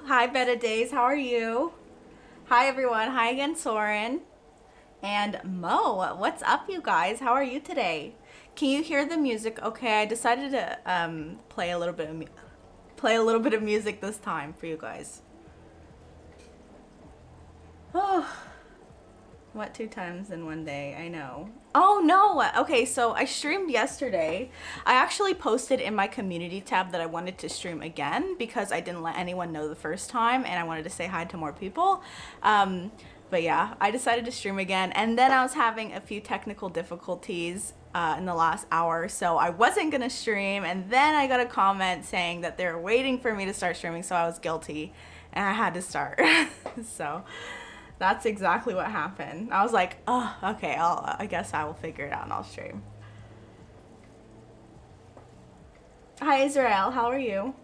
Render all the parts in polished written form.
Hi, Betta Days. How are you? Hi, everyone. Hi again, Soren. And Mo, what's up, you guys? How are you today? Can you hear the music? Okay, I decided to play a little bit of music this time for you guys. Oh, what 2 times in one day? I know. Oh no. Okay, so I streamed yesterday. I actually posted in my community tab that I wanted to stream again because I didn't let anyone know the first time and I wanted to say hi to more people. But yeah, I decided to stream again, and then I was having a few technical difficulties in the last hour, so I wasn't gonna stream, and then I got a comment saying that they were waiting for me to start streaming, so I was guilty and I had to start. So that's exactly what happened. I was like, oh, okay, I guess I will figure it out and I'll stream. Hi, Israel. How are you?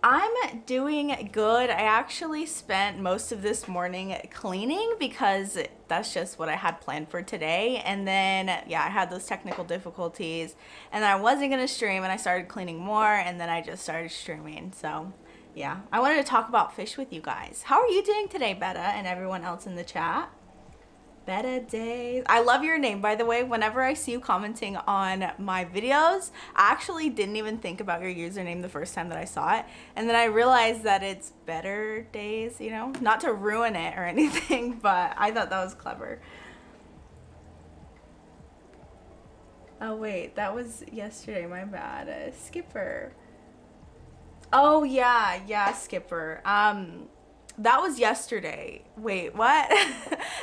I'm doing good. I actually spent most of this morning cleaning because that's just what I had planned for today. And then, yeah, I had those technical difficulties and I wasn't going to stream and I started cleaning more and then I just started streaming. So, yeah, I wanted to talk about fish with you guys. How are you doing today, Betta, and everyone else in the chat? Betta Days. I love your name, by the way. Whenever I see you commenting on my videos, I actually didn't even think about your username the first time that I saw it. And then I realized that it's Better Days, you know? Not to ruin it or anything, but I thought that was clever. Oh, wait. That was yesterday. My bad. Skipper. Oh, yeah, Skipper. That was yesterday. Wait, what?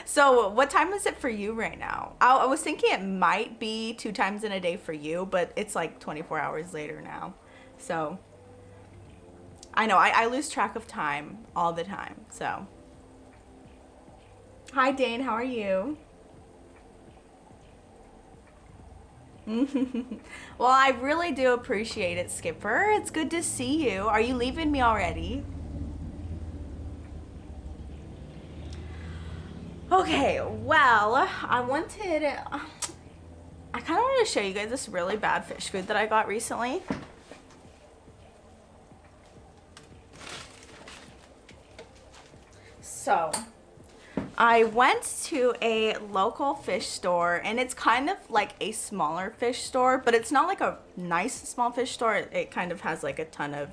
So what time is it for you right now? I was thinking it might be 2 times in a day for you, but it's like 24 hours later now. So I know I lose track of time all the time. So hi, Dane. How are you? Well, I really do appreciate it, Skipper. It's good to see you. Are you leaving me already? Okay, well, I kind of wanted to show you guys this really bad fish food that I got recently. So, I went to a local fish store, and it's kind of like a smaller fish store, but it's not like a nice small fish store. It kind of has like a ton of,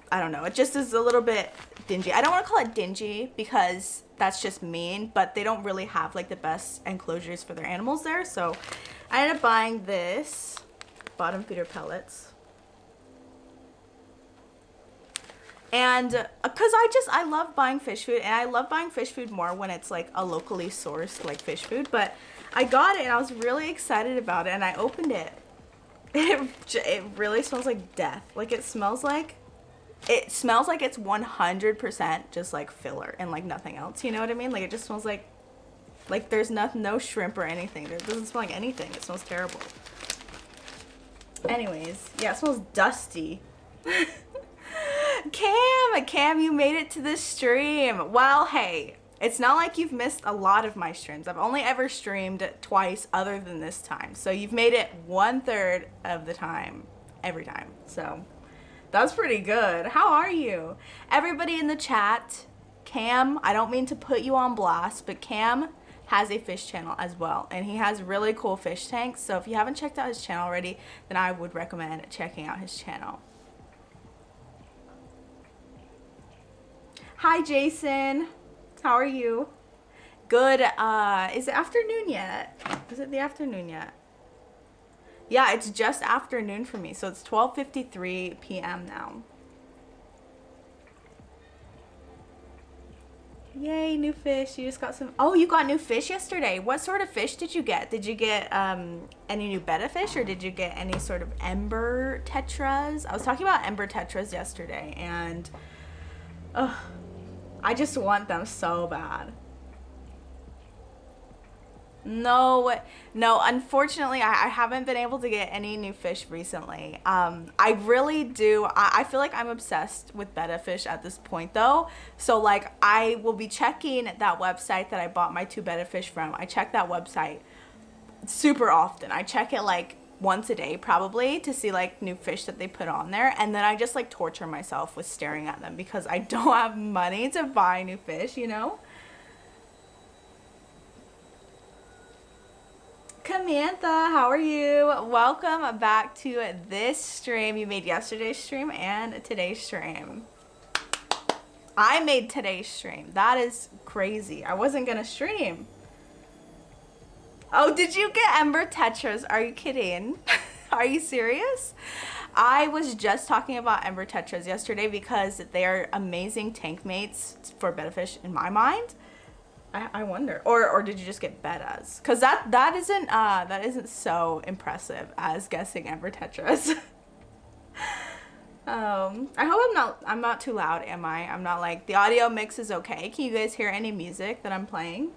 I don't know, it just is a little bit dingy. I don't want to call it dingy because that's just mean, but they don't really have like the best enclosures for their animals there. So I ended up buying this bottom feeder pellets. And because I love buying fish food, and I love buying fish food more when it's like a locally sourced like fish food. But I got it and I was really excited about it, and I opened it. It really smells like death. Like it smells like it's 100% just like filler and like nothing else. You know what I mean? Like it just smells like there's no shrimp or anything. It doesn't smell like anything. It smells terrible. Anyways, yeah, it smells dusty. Cam, you made it to the stream. Well, hey, it's not like you've missed a lot of my streams. I've only ever streamed twice other than this time. So you've made it 1/3 of the time, every time. So that's pretty good. How are you? Everybody in the chat, Cam, I don't mean to put you on blast, but Cam has a fish channel as well, and he has really cool fish tanks. So if you haven't checked out his channel already, then I would recommend checking out his channel. Hi, Jason. How are you? Good. Is it afternoon yet? Is it the afternoon yet? Yeah, it's just afternoon for me, so it's 12:53 p.m. now. Yay, new fish. You just got some. Oh, you got new fish yesterday. What sort of fish did you get? Did you get any new betta fish, or did you get any sort of ember tetras? I was talking about ember tetras yesterday, and I just want them so bad. No, unfortunately, I haven't been able to get any new fish recently. I really do. I feel like I'm obsessed with betta fish at this point, though. So, like, I will be checking that website that I bought my 2 betta fish from. I check that website super often. I check it, like, once a day probably to see like new fish that they put on there, and then I just like torture myself with staring at them because I don't have money to buy new fish, you know? Samantha, how are you? Welcome back to this stream. You made yesterday's stream and today's stream. I made today's stream. That is crazy. I wasn't gonna stream. Oh, did you get Ember Tetras? Are you kidding? Are you serious? I was just talking about Ember Tetras yesterday because they are amazing tank mates for betta fish in my mind. I wonder, or did you just get bettas? Cause that isn't so impressive as guessing Ember Tetras. I hope I'm not too loud, am I? I'm not like, the audio mix is okay. Can you guys hear any music that I'm playing?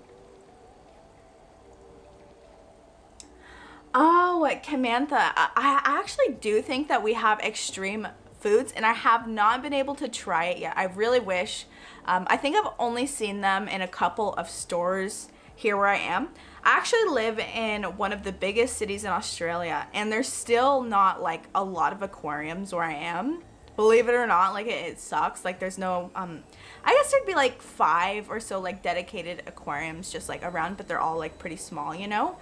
Oh, Samantha, I actually do think that we have extreme foods, and I have not been able to try it yet. I really wish. I think I've only seen them in a couple of stores here where I am. I actually live in one of the biggest cities in Australia, and there's still not like a lot of aquariums where I am. Believe it or not, like it sucks. Like there's no, I guess there'd be like 5 or so like dedicated aquariums just like around, but they're all like pretty small, you know?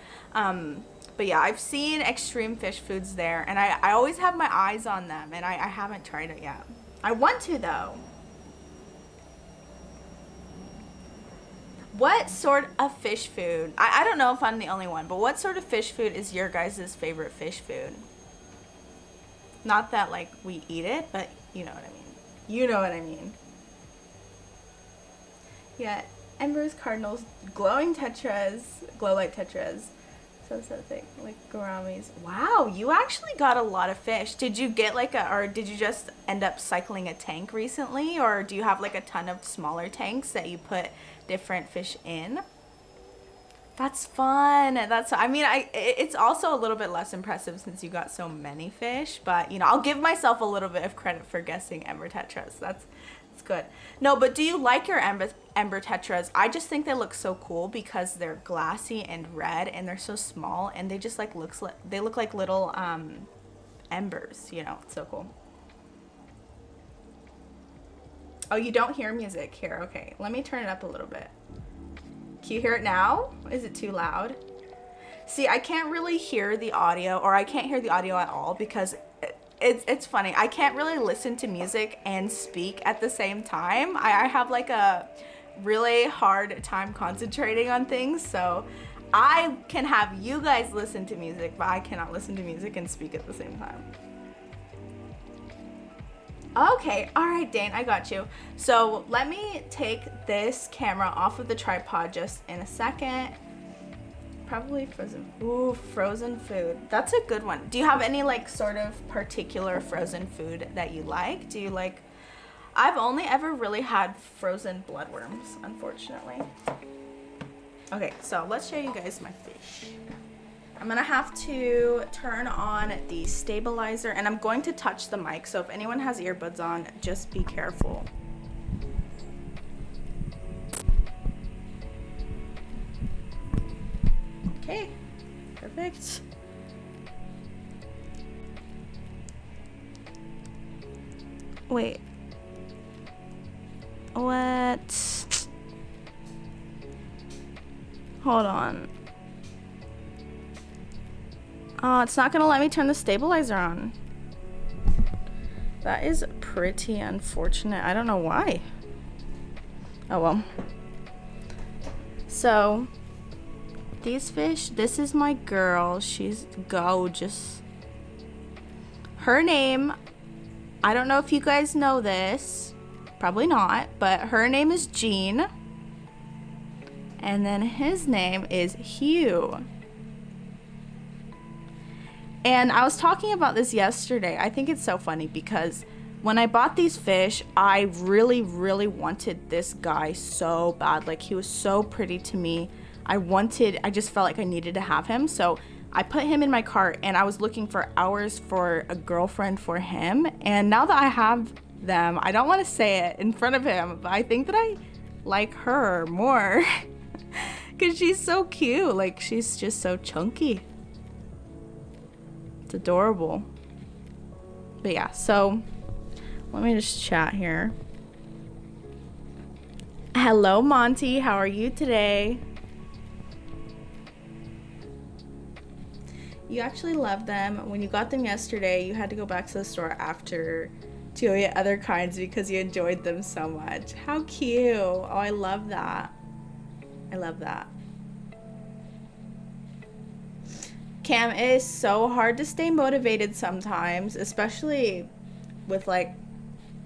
But yeah, I've seen extreme fish foods there, and I always have my eyes on them, and I haven't tried it yet. I want to though. What sort of fish food? I don't know if I'm the only one, but what sort of fish food is your guys' favorite fish food? Not that like we eat it, but you know what I mean. You know what I mean. Yeah, Embers, Cardinals, glowing tetras, glow light tetras. So thing like gouramis. Wow, you actually got a lot of fish. Did you get like or did you just end up cycling a tank recently, or do you have like a ton of smaller tanks that you put different fish in? That's fun. I mean, it's also a little bit less impressive since you got so many fish, but you know, I'll give myself a little bit of credit for guessing Ember Tetras. That's good. No, but do you like your Ember Tetras? I just think they look so cool because they're glassy and red, and they're so small, and they just like they look like little embers, you know. It's so cool. Oh, you don't hear music here. Okay, let me turn it up a little bit. Can you hear it now? Is it too loud? See, I can't really hear the audio, or I can't hear the audio at all because it's funny. I can't really listen to music and speak at the same time. I have like a really hard time concentrating on things, so I can have you guys listen to music, but I cannot listen to music and speak at the same time. Okay, all right, Dane, I got you. So let me take this camera off of the tripod just in a second. Probably frozen. Ooh, frozen food. That's a good one. Do you have any like sort of particular frozen food that you like? Do you like, I've only ever really had frozen bloodworms, unfortunately. Okay, so let's show you guys my fish. I'm gonna have to turn on the stabilizer, and I'm going to touch the mic, so if anyone has earbuds on, just be careful. Okay, perfect. Wait. What? Hold on. Oh, it's not gonna let me turn the stabilizer on. That is pretty unfortunate. I don't know why. Oh well. So, these fish, this is my girl. She's gorgeous. Her name, I don't know if you guys know this. Probably not, but her name is Jean. And then his name is Hugh. And I was talking about this yesterday. I think it's so funny because when I bought these fish, I really, really wanted this guy so bad. Like, he was so pretty to me. I just felt like I needed to have him. So I put him in my cart, and I was looking for hours for a girlfriend for him. And now that I have them, I don't want to say it in front of him, but I think that I like her more because she's so cute. Like, she's just so chunky. It's adorable. But yeah, so let me just chat here. Hello, Monty. How are you today? You actually love them. When you got them yesterday, you had to go back to the store after to go get other kinds because you enjoyed them so much. How cute. Oh, I love that. I love that. Cam, it is so hard to stay motivated sometimes, especially with like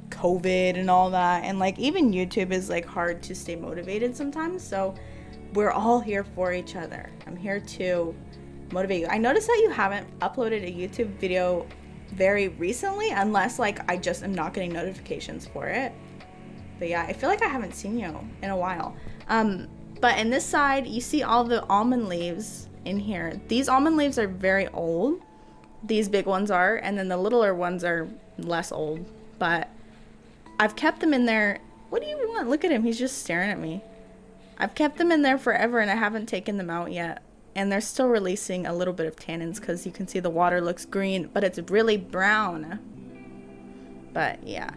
COVID and all that, and like even YouTube is like hard to stay motivated sometimes. So we're all here for each other. I'm here to motivate you. I noticed that you haven't uploaded a YouTube video very recently, unless like I just am not getting notifications for it. But yeah, I feel like I haven't seen you in a while. But in this side, you see all the almond leaves in here. These almond leaves are very old. These big ones are, and then the littler ones are less old. But I've kept them in there. What do you want? Look at him. He's just staring at me. I've kept them in there forever, and I haven't taken them out yet. And they're still releasing a little bit of tannins because you can see the water looks green, but it's really brown. But yeah.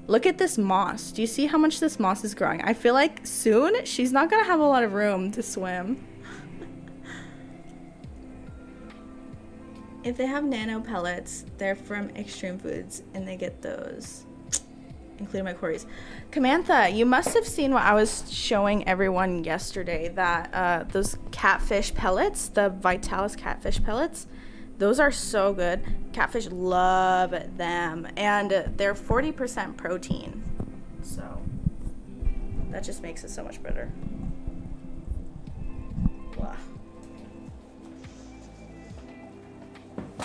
Look at this moss. Do you see how much this moss is growing? I feel like soon she's not going to have a lot of room to swim. If they have nano pellets, they're from Extreme Foods, and they get those, including my Cories. Camantha, you must have seen what I was showing everyone yesterday, that those catfish pellets, the Vitalis catfish pellets, those are so good. Catfish love them, and they're 40% protein, so that just makes it so much better. Wow.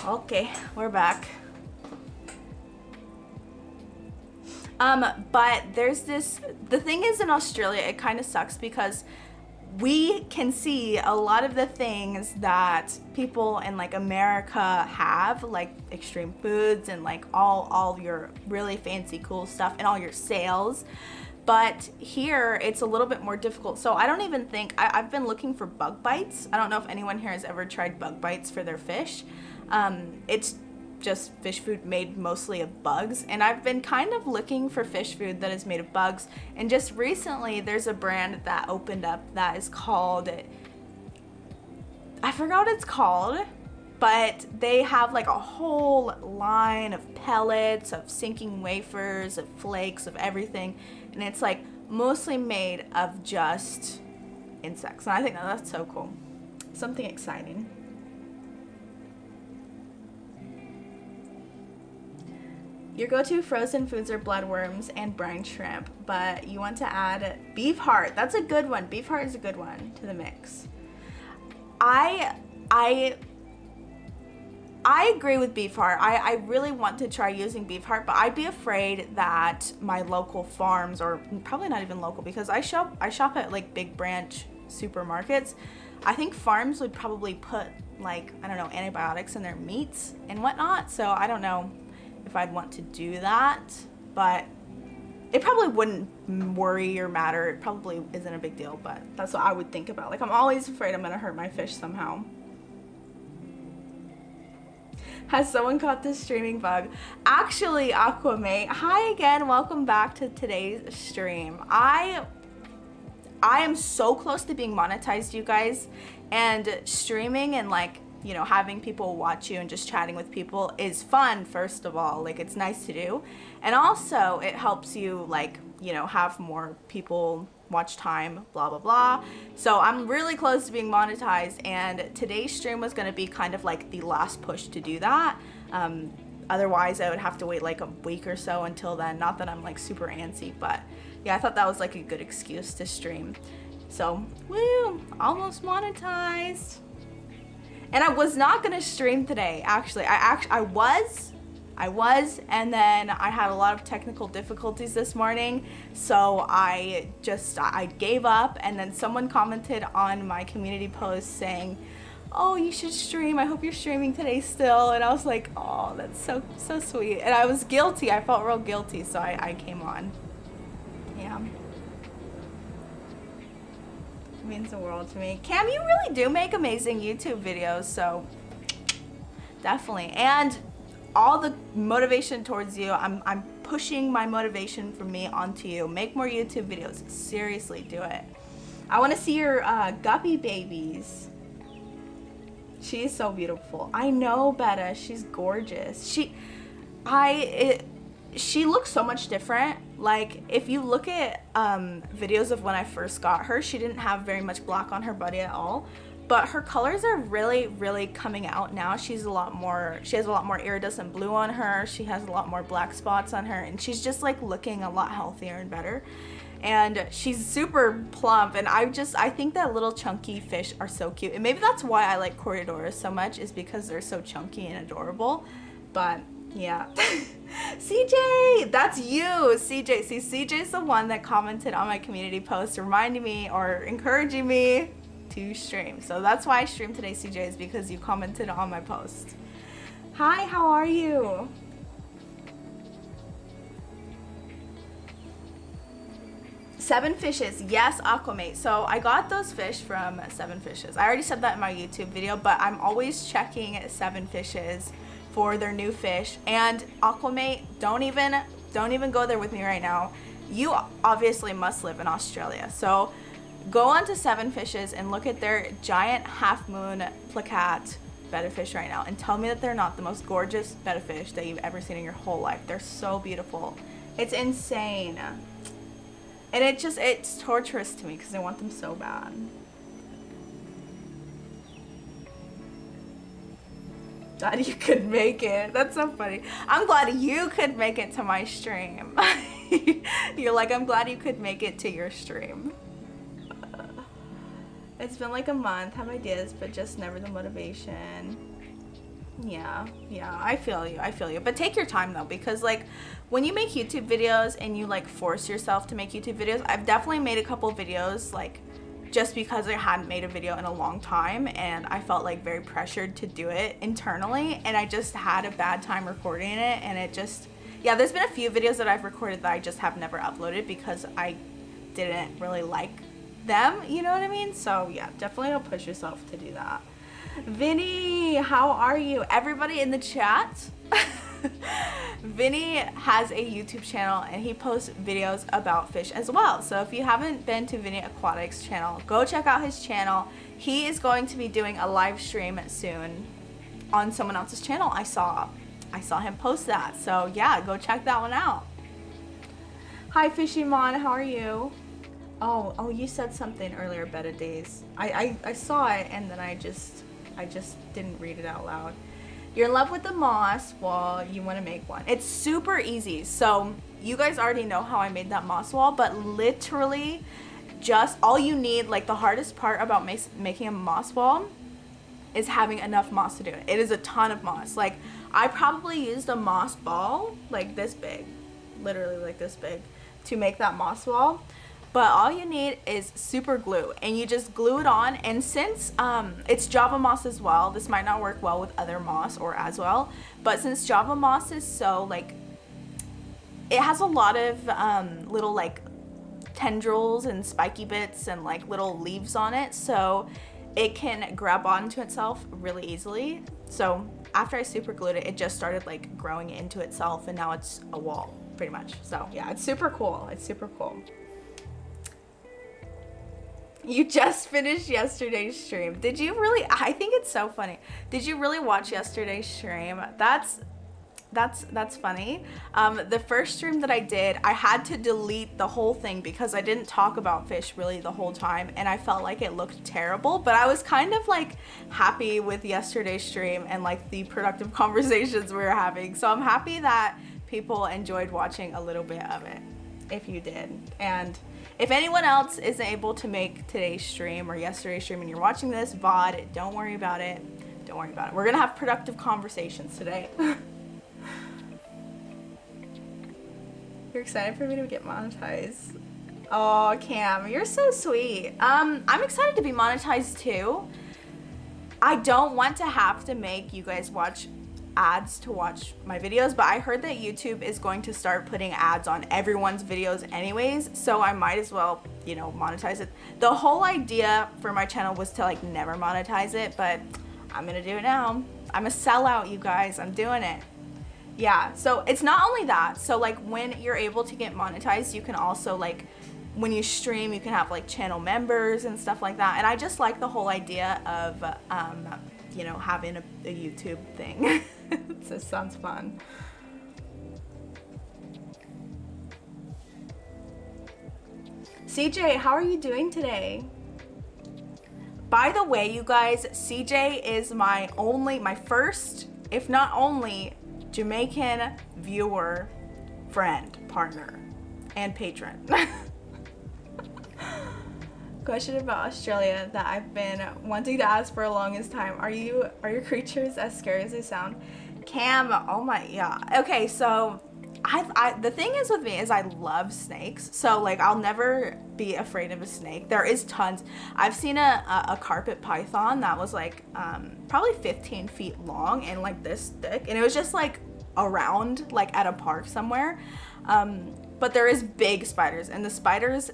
Okay, we're back. But there's this, the thing is in Australia, it kind of sucks because we can see a lot of the things that people in like America have, like Extreme Foods and like all your really fancy cool stuff and all your sales. But here it's a little bit more difficult. So I don't even think, I've been looking for bug bites. I don't know if anyone here has ever tried bug bites for their fish. It's just fish food made mostly of bugs, and I've been kind of looking for fish food that is made of bugs. And just recently there's a brand that opened up that is called, I forgot what it's called, but they have like a whole line of pellets, of sinking wafers, of flakes, of everything, and it's like mostly made of just insects. And I think that's so cool, something exciting. Your go-to frozen foods are bloodworms and brine shrimp, but you want to add beef heart. That's a good one. Beef heart is a good one to the mix. I agree with beef heart. I really want to try using beef heart, but I'd be afraid that my local farms, or probably not even local, because I shop at like big branch supermarkets. I think farms would probably put like, I don't know, antibiotics in their meats and whatnot. So I don't know if I'd want to do that, but it probably wouldn't worry or matter. It probably isn't a big deal, but that's what I would think about. Like, I'm always afraid I'm gonna hurt my fish somehow. Has someone caught this streaming bug? Actually, Aquamate, hi again, welcome back to today's stream. I am so close to being monetized, you guys, and streaming and like, you know, having people watch you and just chatting with people is fun, first of all. Like, it's nice to do. And also, it helps you, like, you know, have more people watch time, blah, blah, blah. So I'm really close to being monetized, and today's stream was going to be kind of like the last push to do that. Otherwise, I would have to wait like a week or so until then. Not that I'm like super antsy, but yeah, I thought that was like a good excuse to stream. So, woo, almost monetized. And I was not gonna stream today, actually. I was, and then I had a lot of technical difficulties this morning, so I gave up. And then someone commented on my community post saying, "Oh, you should stream. I hope you're streaming today still." And I was like, "Oh, that's so sweet." And I was guilty. I felt real guilty, so I came on. Yeah. Means the world to me. Cam, you really do make amazing YouTube videos, so definitely. And all the motivation towards you, I'm pushing my motivation from me onto you. Make more YouTube videos. Seriously, do it. I want to see your guppy babies. She is so beautiful. I know, Betta. She's gorgeous. She looks so much different. Like, if you look at videos of when I first got her, she didn't have very much black on her body at all. But her colors are really, really coming out now. She has a lot more iridescent blue on her. She has a lot more black spots on her. And she's just like looking a lot healthier and better. And she's super plump. And I think that little chunky fish are so cute. And maybe that's why I like Cories so much, is because they're so chunky and adorable. But yeah. CJ, that's you, CJ. See, CJ's the one that commented on my community post reminding me or encouraging me to stream. So that's why I streamed today, CJ, is because you commented on my post. Hi, how are you? Seven Fishes, yes, Aquamate. So I got those fish from Seven Fishes. I already said that in my YouTube video, but I'm always checking Seven Fishes for their new fish. And Aquamate, don't even go there with me right now. You obviously must live in Australia. So go on to Seven Fishes and look at their giant half moon placat betta fish right now and tell me that they're not the most gorgeous betta fish that you've ever seen in your whole life. They're so beautiful. It's insane. And it's torturous to me because I want them so bad. Glad you could make it. That's so funny. I'm glad you could make it to my stream. You're like, I'm glad you could make it to your stream. It's been like a month, have ideas, but just never the motivation. Yeah, I feel you. But take your time though, because like when you make YouTube videos and you like force yourself to make YouTube videos, I've definitely made a couple videos like just because I hadn't made a video in a long time and I felt like very pressured to do it internally, and I just had a bad time recording it, and it just, yeah, there's been a few videos that I've recorded that I just have never uploaded because I didn't really like them, you know what I mean? So yeah, definitely don't push yourself to do that. Vinny, how are you? Everybody in the chat. Vinny has a YouTube channel and he posts videos about fish as well. So if you haven't been to Vinny Aquatics channel, go check out his channel. He is going to be doing a live stream soon on someone else's channel. I saw him post that. So yeah, go check that one out. Hi Fishy Mon, how are you? Oh, you said something earlier, Betta Days. I saw it and then I just didn't read it out loud. You're in love with the moss, well, you want to make one. It's super easy. So you guys already know how I made that moss wall, but literally just all you need, like the hardest part about making a moss wall is having enough moss to do it. It is a ton of moss. Like I probably used a moss ball like this big, literally like this big, to make that moss wall. But all you need is super glue, and you just glue it on. And since it's Java moss as well, this might not work well with other moss or as well, but since Java moss is so like, it has a lot of little like tendrils and spiky bits and like little leaves on it, so it can grab onto itself really easily. So after I super glued it, it just started like growing into itself, and now it's a wall pretty much. So yeah, it's super cool. It's super cool. You just finished yesterday's stream. Did you really? I think it's so funny. Did you really watch yesterday's stream? That's funny. The first stream that I did, I had to delete the whole thing because I didn't talk about fish really the whole time, and I felt like it looked terrible, but I was kind of like happy with yesterday's stream and like the productive conversations we were having. So I'm happy that people enjoyed watching a little bit of it, if you did. And if anyone else isn't able to make today's stream or yesterday's stream and you're watching this VOD, don't worry about it. Don't worry about it. We're gonna have productive conversations today. You're excited for me to get monetized. Oh, Cam, you're so sweet. I'm excited to be monetized too. I don't want to have to make you guys watch ads to watch my videos, but I heard that YouTube is going to start putting ads on everyone's videos anyways, so I might as well, you know, monetize it. The whole idea for my channel was to like never monetize it, but I'm gonna do it now. I'm a sellout, you guys. I'm doing it. Yeah, so it's not only that. So like when you're able to get monetized, you can also like, when you stream, you can have like channel members and stuff like that. And I just like the whole idea of, you know, having a YouTube thing. It just sounds fun. CJ, how are you doing today? By the way, you guys, CJ is my first, if not only, Jamaican viewer, friend, partner, and patron. Question about Australia that I've been wanting to ask for the longest time. Are your creatures as scary as they sound? Cam, oh my, yeah. Okay, so the thing is with me is I love snakes. So like I'll never be afraid of a snake. There is tons. I've seen a carpet python that was like probably 15 feet long and like this thick. And it was just like around like at a park somewhere. But there is big spiders, and the spiders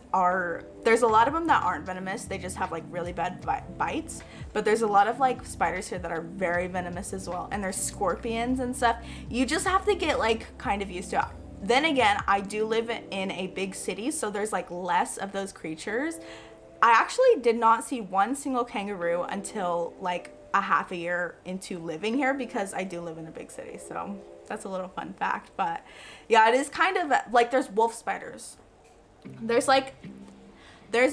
there's a lot of them that aren't venomous. They just have like really bad bites. But there's a lot of like spiders here that are very venomous as well. And there's scorpions and stuff. You just have to get like kind of used to it. Then again, I do live in a big city, so there's like less of those creatures. I actually did not see one single kangaroo until like a half a year into living here, because I do live in a big city. So that's a little fun fact. But yeah, it is kind of like there's wolf spiders. There's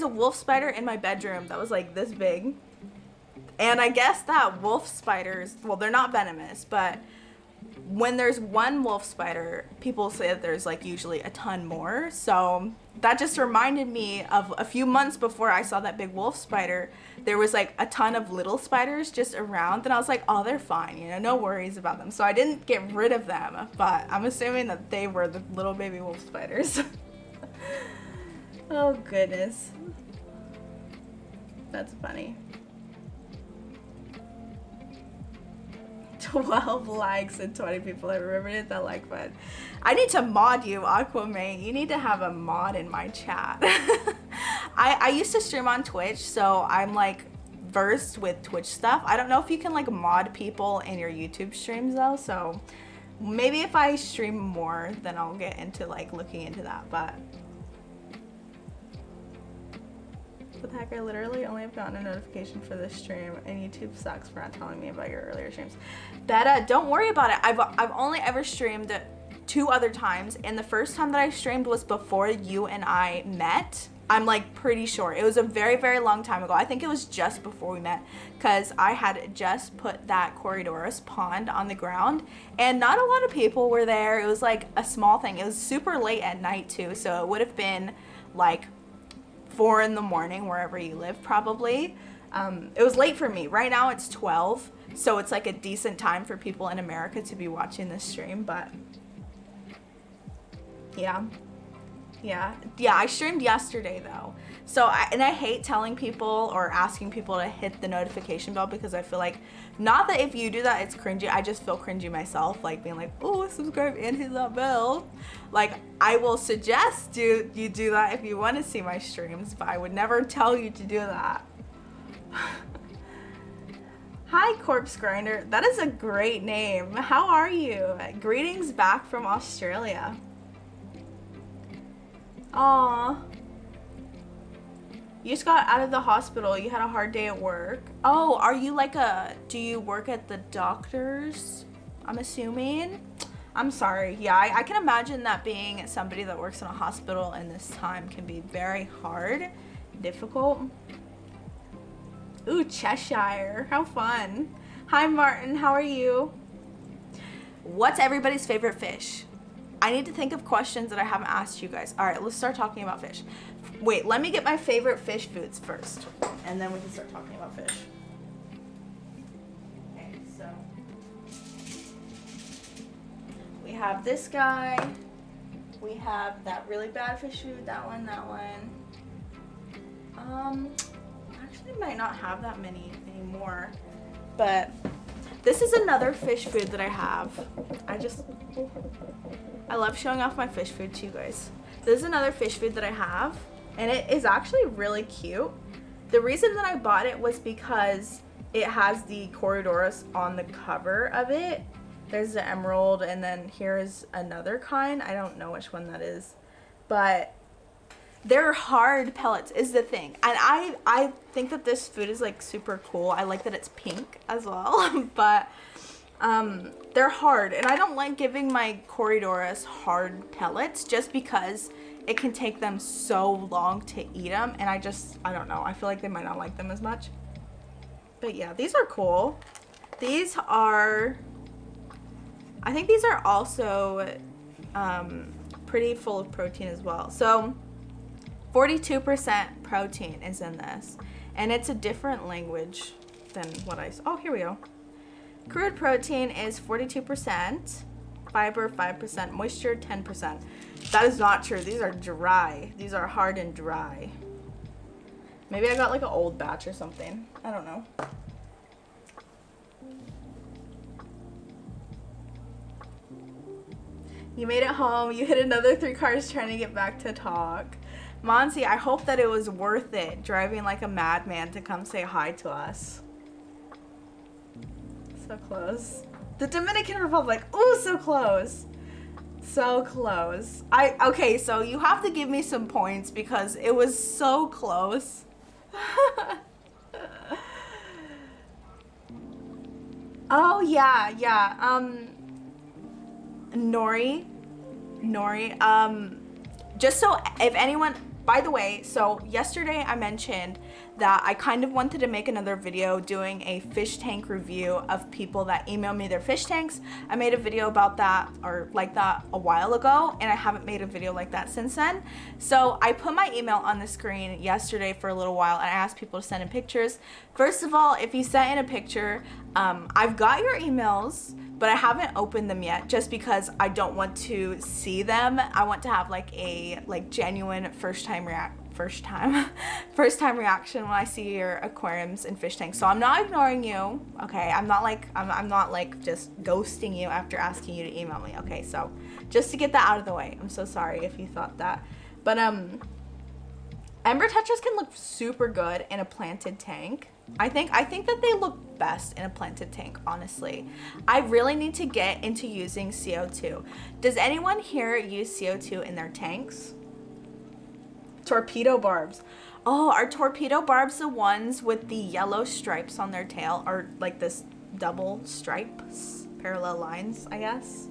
a wolf spider in my bedroom that was like this big. And I guess that wolf spiders, well, they're not venomous, but when there's one wolf spider, people say that there's like usually a ton more. So that just reminded me of a few months before I saw that big wolf spider, there was like a ton of little spiders just around, and I was like, oh, they're fine, you know, no worries about them. So I didn't get rid of them, but I'm assuming that they were the little baby wolf spiders. Oh goodness. That's funny. 12 likes and 20 people. I remember it, that like button. I need to mod you, Aquaman. You need to have a mod in my chat. I used to stream on Twitch, so I'm like versed with Twitch stuff. I don't know if you can like mod people in your YouTube streams though, so maybe if I stream more, then I'll get into like looking into that. But what the heck, I literally only have gotten a notification for this stream, and YouTube sucks for not telling me about your earlier streams. Betta, don't worry about it. I've only ever streamed 2 other times, and the first time that I streamed was before you and I met. I'm like pretty sure. It was a very, very long time ago. I think it was just before we met, because I had just put that Cories pond on the ground, and not a lot of people were there. It was like a small thing. It was super late at night too, so it would have been like 4 in the morning wherever you live probably. It was late for me. Right now it's 12, so it's like a decent time for people in America to be watching this stream. But yeah, I streamed yesterday though. So I hate telling people or asking people to hit the notification bell, because I feel like, not that if you do that it's cringy, I just feel cringy myself, like being like, oh, subscribe and hit that bell. Like, I will suggest you do that if you want to see my streams, but I would never tell you to do that. Hi, Corpse Grinder. That is a great name. How are you? Greetings back from Australia. Aww. You just got out of the hospital. You had a hard day at work. Oh, are you like do you work at the doctor's? I'm assuming. I'm sorry. Yeah, I can imagine that being somebody that works in a hospital in this time can be very hard, difficult. Ooh, Cheshire. How fun. Hi, Martin. How are you? What's everybody's favorite fish? I need to think of questions that I haven't asked you guys. All right, let's start talking about fish. Wait, let me get my favorite fish foods first, and then we can start talking about fish. Okay, so we have this guy. We have that really bad fish food, that one. Actually might not have that many anymore, but this is another fish food that I have. I love showing off my fish food to you guys. This is another fish food that I have, and it is actually really cute. The reason that I bought it was because it has the Cories on the cover of it. There's the emerald, and then here's another kind. I don't know which one that is, but they're hard pellets is the thing. And I think that this food is like super cool. I like that it's pink as well, but they're hard, and I don't like giving my Cories hard pellets just because it can take them so long to eat them, and I don't know. I feel like they might not like them as much. But yeah, these are cool. These are, I think these are also pretty full of protein as well. So 42% protein is in this, and it's a different language than what oh, here we go. Crude protein is 42%, fiber 5%, moisture 10%. That is not true. These are dry. These are hard and dry. Maybe I got like an old batch or something. I don't know. You made it home. You hit another 3 cars trying to get back to talk. Monty, I hope that it was worth it driving like a madman to come say hi to us. So close. The Dominican Republic. Ooh, so close. So close. Okay, so you have to give me some points because it was so close. Oh yeah, Nori, just so if anyone, by the way, so yesterday I mentioned that I kind of wanted to make another video doing a fish tank review of people that email me their fish tanks. I made a video about that, or like that, a while ago, and I haven't made a video like that since then. So I put my email on the screen yesterday for a little while, and I asked people to send in pictures. First of all, if you sent in a picture, I've got your emails, but I haven't opened them yet just because I don't want to see them. I want to have like a genuine first time reaction when I see your aquariums and fish tanks. So I'm not ignoring you, okay? I'm not like just ghosting you after asking you to email me, okay? So just to get that out of the way, I'm so sorry if you thought that. But Ember Tetras can look super good in a planted tank. I think that they look best in a planted tank, honestly. I really need to get into using CO2. Does anyone here use CO2 in their tanks? Torpedo barbs. Oh, are torpedo barbs the ones with the yellow stripes on their tail, or like this double stripes, parallel lines, I guess?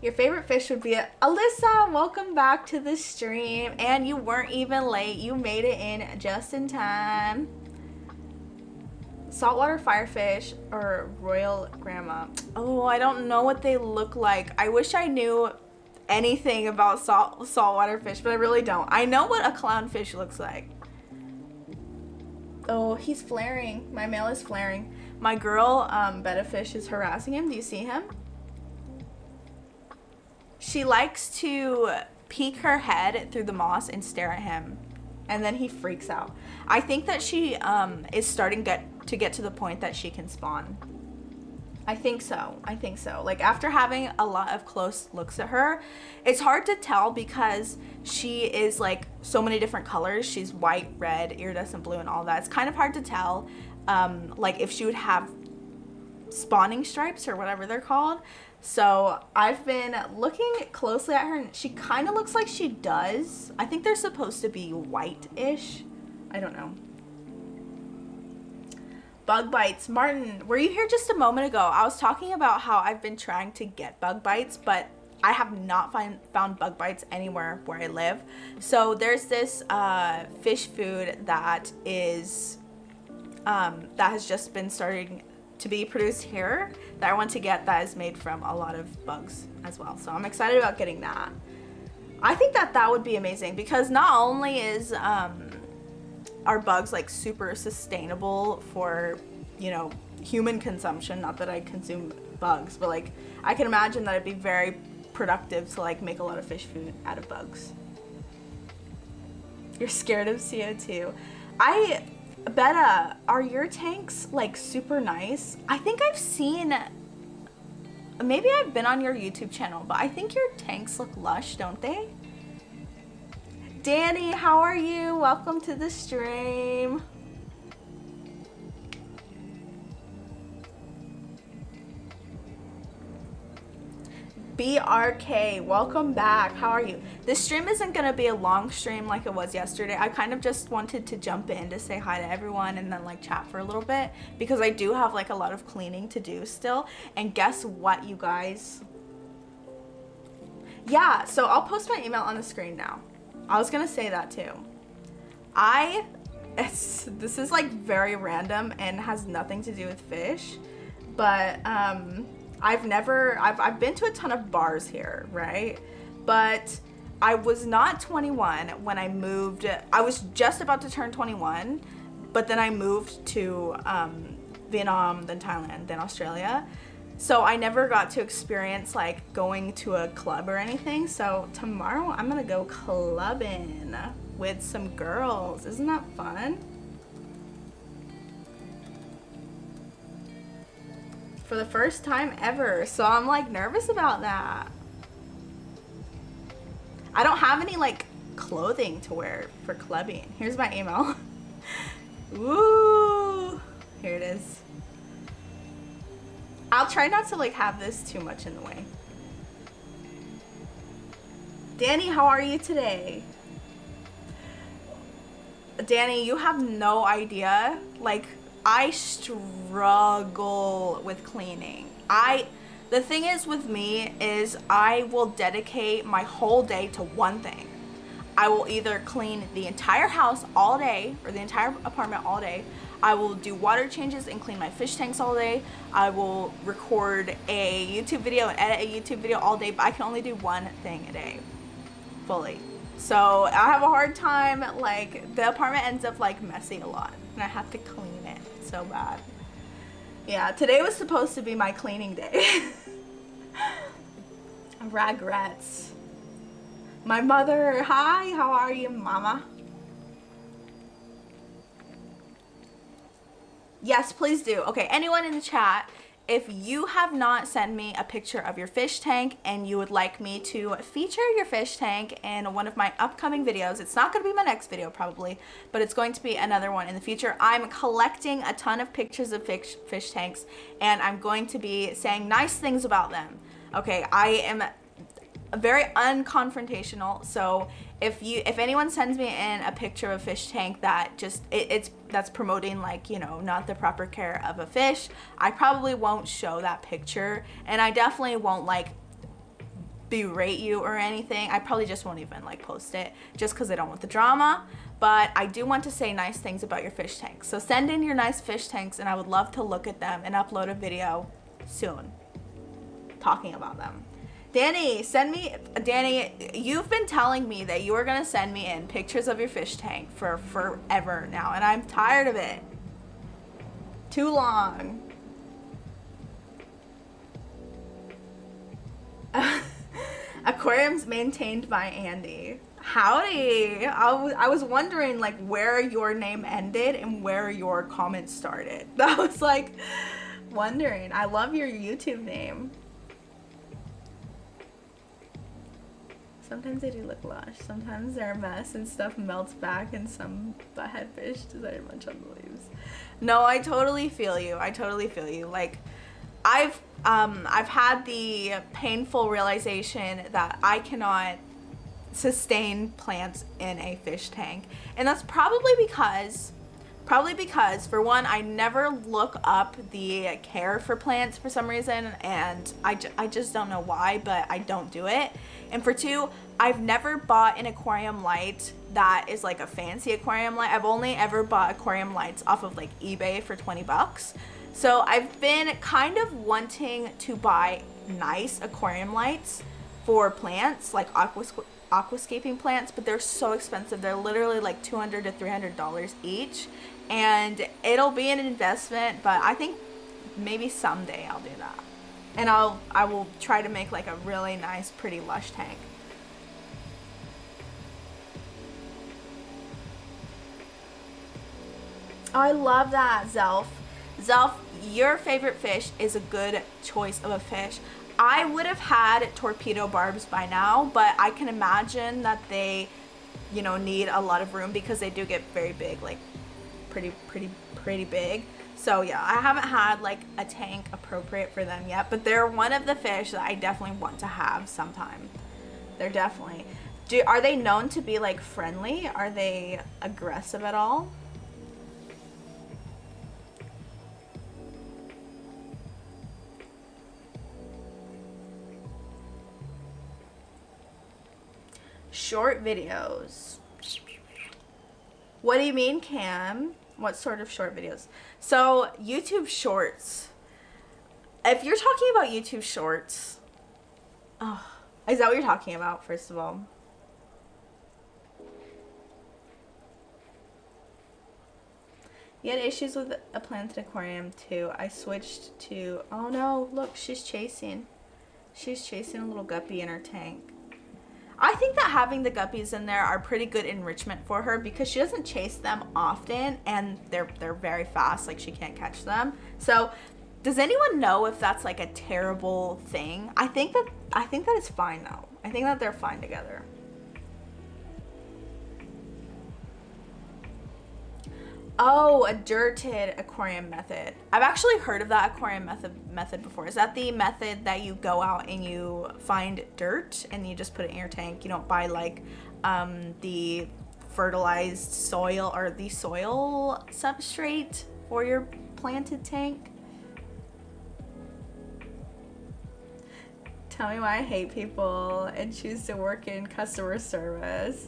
Your favorite fish would be Alyssa, welcome back to the stream. And you weren't even late. You made it in just in time. Saltwater firefish or royal grandma. Oh, I don't know what they look like. I wish I knew anything about saltwater fish, but I really don't. I know what a clownfish looks like. Oh, he's flaring. My male is flaring. My girl, Betta fish, is harassing him. Do you see him? She likes to peek her head through the moss and stare at him, and then he freaks out. I think that she is starting to get to the point that she can spawn. I think so. Like, after having a lot of close looks at her, it's hard to tell because she is like so many different colors. She's white, red, iridescent blue, and all that. It's kind of hard to tell like if she would have spawning stripes or whatever they're called. So I've been looking closely at her, and she kind of looks like she does. I think they're supposed to be white-ish. I don't know. Bug bites. Martin, were you here just a moment ago? I was talking about how I've been trying to get bug bites, but I have not found bug bites anywhere where I live. So there's this fish food that is that has just been starting to be produced here that I want to get, that is made from a lot of bugs as well. So I'm excited about getting that. I think that would be amazing because not only is our bugs like super sustainable for, you know, human consumption, not that I consume bugs, but like I can imagine that it'd be very productive to like make a lot of fish food out of bugs. You're scared of CO2. Betta, are your tanks like super nice? I think I've seen, maybe I've been on your YouTube channel, but I think your tanks look lush, don't they? Danny, how are you? Welcome to the stream. BRK, welcome back. How are you? This stream isn't gonna be a long stream like it was yesterday. I kind of just wanted to jump in to say hi to everyone and then like chat for a little bit because I do have like a lot of cleaning to do still. And guess what, you guys? Yeah, so I'll post my email on the screen now. I was gonna say that too. This is like very random and has nothing to do with fish, but I've been to a ton of bars here, right? But I was not 21 when I moved. I was just about to turn 21, but then I moved to Vietnam, then Thailand, then Australia. So I never got to experience like going to a club or anything. So tomorrow I'm gonna go clubbing with some girls. Isn't that fun? For the first time ever, so I'm like nervous about that. I don't have any like clothing to wear for clubbing. Here's my email. Woo! Here it is. I'll try not to like have this too much in the way. Danny, how are you today? Danny, you have no idea. Like, I struggle with cleaning. The thing is with me is I will dedicate my whole day to one thing. I will either clean the entire house all day or the entire apartment all day. I will do water changes and clean my fish tanks all day. I will record a YouTube video and edit a YouTube video all day, but I can only do one thing a day, fully. So I have a hard time, like the apartment ends up like messy a lot and I have to clean it so bad. Yeah, today was supposed to be my cleaning day. Regrets. My mother, hi, how are you, mama? Yes, please do. Okay, anyone in the chat, if you have not sent me a picture of your fish tank and you would like me to feature your fish tank in one of my upcoming videos, it's not going to be my next video probably, but it's going to be another one in the future. I'm collecting a ton of pictures of fish tanks and I'm going to be saying nice things about them. Okay, I am very unconfrontational, so if anyone sends me in a picture of a fish tank that just that's promoting like, you know, not the proper care of a fish, I probably won't show that picture and I definitely won't like berate you or anything. I probably just won't even like post it just because I don't want the drama, but I do want to say nice things about your fish tanks. So send in your nice fish tanks and I would love to look at them and upload a video soon talking about them. Danny, you've been telling me that you were gonna send me in pictures of your fish tank for forever now, and I'm tired of it. Too long. Aquarium's maintained by Andy. Howdy. I was wondering like where your name ended and where your comment started. I was like wondering. I love your YouTube name. Sometimes they do look lush. Sometimes they're a mess and stuff melts back and some butthead fish desire munch on the leaves. No, I totally feel you. I totally feel you. Like, I've had the painful realization that I cannot sustain plants in a fish tank. And that's probably because for one, I never look up the care for plants for some reason, and I just don't know why, but I don't do it. And for two, I've never bought an aquarium light that is like a fancy aquarium light. I've only ever bought aquarium lights off of like eBay for 20 bucks. So I've been kind of wanting to buy nice aquarium lights for plants, like aquascaping plants, but they're so expensive. They're literally like $200 to $300 each. And it'll be an investment, but I think maybe someday I'll do that. And I will try to make like a really nice, pretty lush tank. Oh, I love that, Zelf. Zelf, your favorite fish is a good choice of a fish. I would have had torpedo barbs by now, but I can imagine that they you know, need a lot of room because they do get very big, like pretty big. So yeah, I haven't had like a tank appropriate for them yet, but they're one of the fish that I definitely want to have sometime. They're definitely. Are they known to be like friendly? Are they aggressive at all? Short videos. What do you mean, Cam? What sort of short videos? So YouTube shorts. If you're talking about YouTube shorts, oh, is that what you're talking about, first of all? You had issues with a planted aquarium too. I switched to, oh no, look, she's chasing a little guppy in her tank. I think that having the guppies in there are pretty good enrichment for her because she doesn't chase them often and they're very fast, like she can't catch them. So does anyone know if that's like a terrible thing? I think that it's fine though. I think that they're fine together. Oh, a dirted aquarium method. I've actually heard of that aquarium method before. Is that the method that you go out and you find dirt and you just put it in your tank? You don't buy like the fertilized soil or the soil substrate for your planted tank? Tell me why I hate people and choose to work in customer service.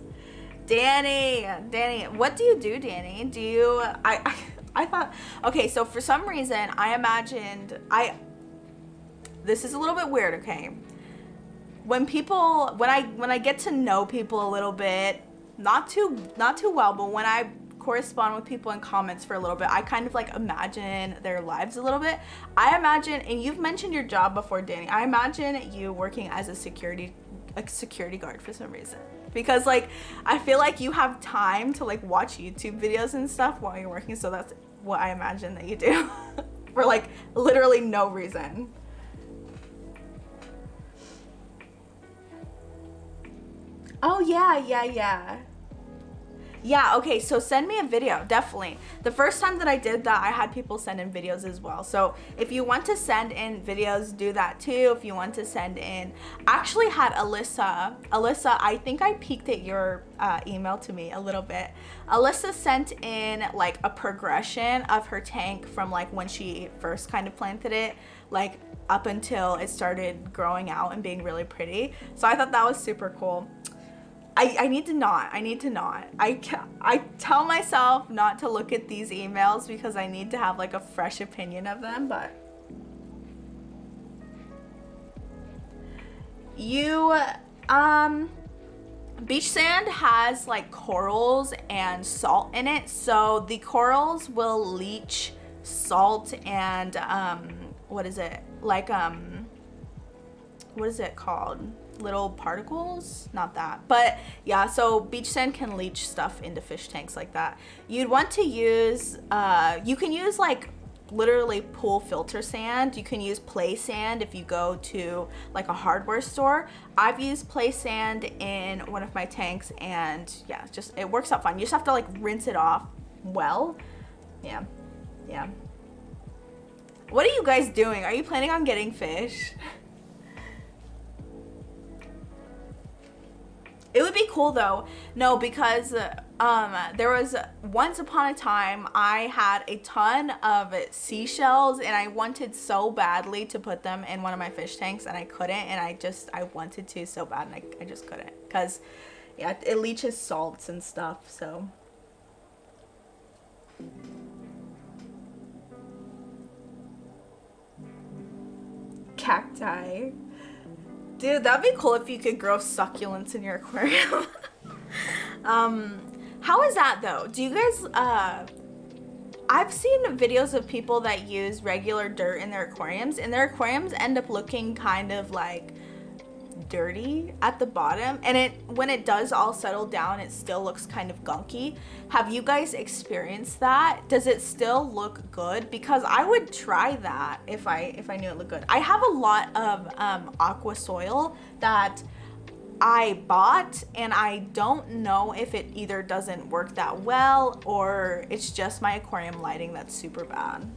Danny, what do you do, Danny? Do you, I thought, okay, so for some reason I imagined, this is a little bit weird, okay? When I get to know people a little bit, not too well, but when I correspond with people in comments for a little bit, I kind of like imagine their lives a little bit. I imagine, and you've mentioned your job before, Danny, I imagine you working as a security guard for some reason. Because like I feel like you have time to like watch YouTube videos and stuff while you're working, so that's what I imagine that you do for like literally no reason. Oh yeah, okay, so send me a video, definitely. The first time that I did that, I had people send in videos as well. So if you want to send in videos, do that too. If you want to send in, actually had Alyssa, I think I peeked at your email to me a little bit. Alyssa sent in like a progression of her tank from like when she first kind of planted it, like up until it started growing out and being really pretty. So I thought that was super cool. I need to not. I tell myself not to look at these emails because I need to have like a fresh opinion of them, but beach sand has like corals and salt in it, so the corals will leach salt and what is it called, little particles, not that, but yeah, so beach sand can leach stuff into fish tanks like that. You'd want to use you can use like literally pool filter sand. You can use play sand if you go to like a hardware store. I've used play sand in one of my tanks and yeah, just it works out fine. You just have to like rinse it off well. Yeah. What are you guys doing? Are you planning on getting fish? It would be cool though. No, because there was once upon a time I had a ton of seashells and I wanted so badly to put them in one of my fish tanks and I couldn't, and I wanted to so bad and I just couldn't because yeah, it leaches salts and stuff, so. Cacti. Dude, that'd be cool if you could grow succulents in your aquarium. How is that though? Do you guys, I've seen videos of people that use regular dirt in their aquariums and their aquariums end up looking kind of like dirty at the bottom, and when it does all settle down, it still looks kind of gunky. Have you guys experienced that? Does it still look good? Because I would try that if I knew it looked good. I have a lot of aqua soil that I bought, and I don't know if it either doesn't work that well or it's just my aquarium lighting that's super bad.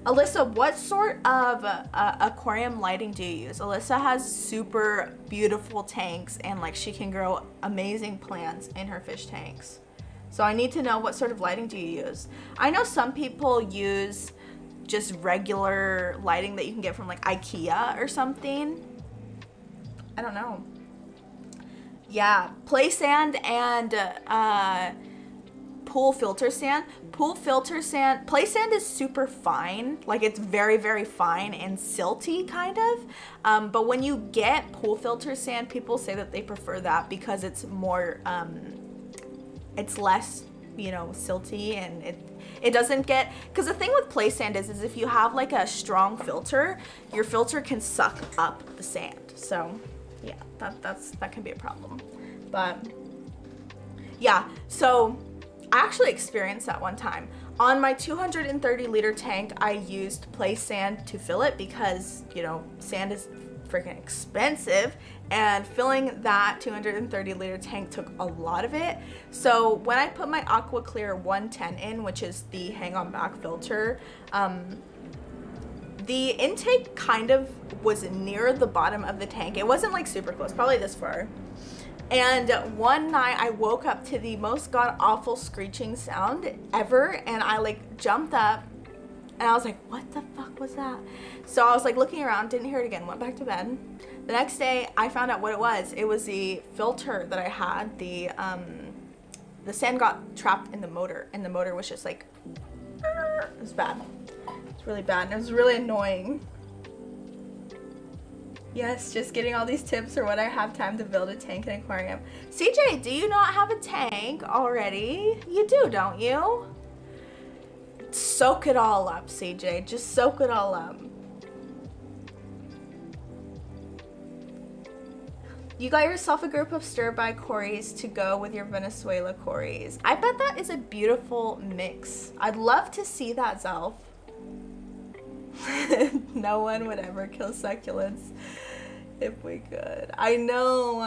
Alyssa, what sort of aquarium lighting do you use? Alyssa has super beautiful tanks, and like she can grow amazing plants in her fish tanks. So I need to know, what sort of lighting do you use? I know some people use just regular lighting that you can get from like IKEA or something. I don't know. Yeah, play sand and pool filter sand. Pool filter sand, play sand is super fine. Like it's very, very fine and silty kind of. But when you get pool filter sand, people say that they prefer that because it's more, it's less, you know, silty, and it doesn't get, because the thing with play sand is if you have like a strong filter, your filter can suck up the sand. So yeah, that can be a problem. But yeah, so I actually experienced that one time. On my 230 liter tank, I used play sand to fill it because, you know, sand is freaking expensive, and filling that 230 liter tank took a lot of it. So when I put my Aqua Clear 110 in, which is the hang on back filter, the intake kind of was near the bottom of the tank. It wasn't like super close, probably this far. And one night I woke up to the most god awful screeching sound ever, and I like jumped up and I was like, what the fuck was that? So I was like looking around, didn't hear it again, went back to bed. The next day I found out what it was. It was the filter that I had. The sand got trapped in the motor, and the motor was just like, it was bad. It's really bad, and it was really annoying. Yes, just getting all these tips for when I have time to build a tank and aquarium. CJ, do you not have a tank already? You do, don't you? Soak it all up, CJ. Just soak it all up. You got yourself a group of stir-by Cories to go with your Venezuela Cories. I bet that is a beautiful mix. I'd love to see that, Zelf. No one would ever kill succulents if we could. I know.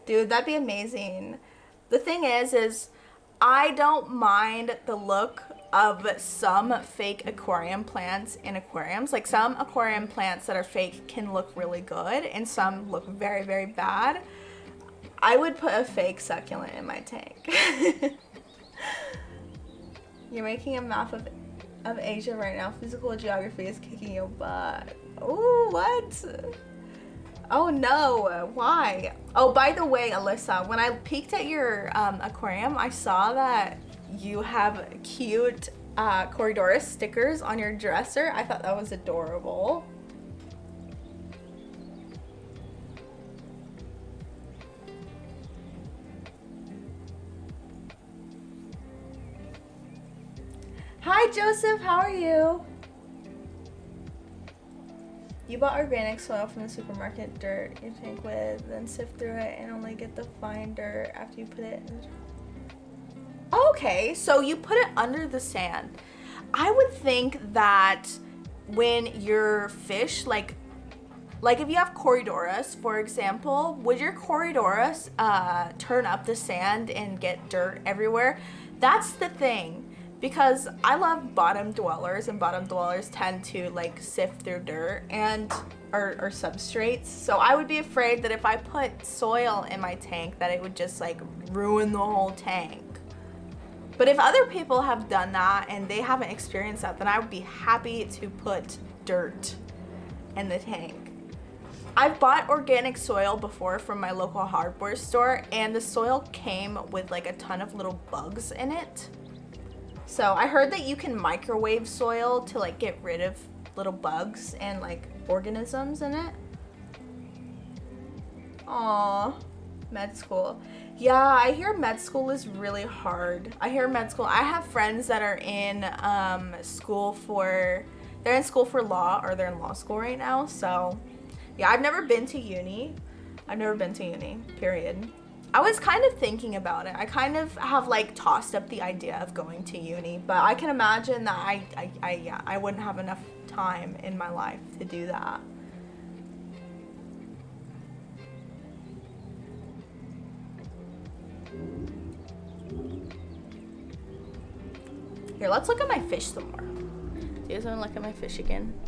Dude, that'd be amazing. The thing is I don't mind the look of some fake aquarium plants in aquariums. Like some aquarium plants that are fake can look really good, and some look very, very bad. I would put a fake succulent in my tank. You're making a map of Asia right now. Physical geography is kicking your butt. Oh, what? Oh no, why? Oh, by the way, Alyssa, when I peeked at your aquarium, I saw that you have cute Corydoras stickers on your dresser. I thought that was adorable. Hi Joseph, how are you? You bought organic soil from the supermarket dirt you tank with, then sift through it and only get the fine dirt after you put it in. Okay, so you put it under the sand. I would think that when your fish, like if you have Corydoras, for example, would your Corydoras turn up the sand and get dirt everywhere? That's the thing. Because I love bottom dwellers, and bottom dwellers tend to like sift through dirt and or substrates. So I would be afraid that if I put soil in my tank that it would just like ruin the whole tank. But if other people have done that and they haven't experienced that, then I would be happy to put dirt in the tank. I've bought organic soil before from my local hardware store, and the soil came with like a ton of little bugs in it. So I heard that you can microwave soil to like get rid of little bugs and like organisms in it. Aww, med school. Yeah, I hear med school is really hard. I have friends that are in school for law, or they're in law school right now. So yeah, I've never been to uni, period. I was kind of thinking about it. I kind of have like tossed up the idea of going to uni, but I can imagine that I wouldn't have enough time in my life to do that. Here, let's look at my fish some more. Do you guys want to look at my fish again?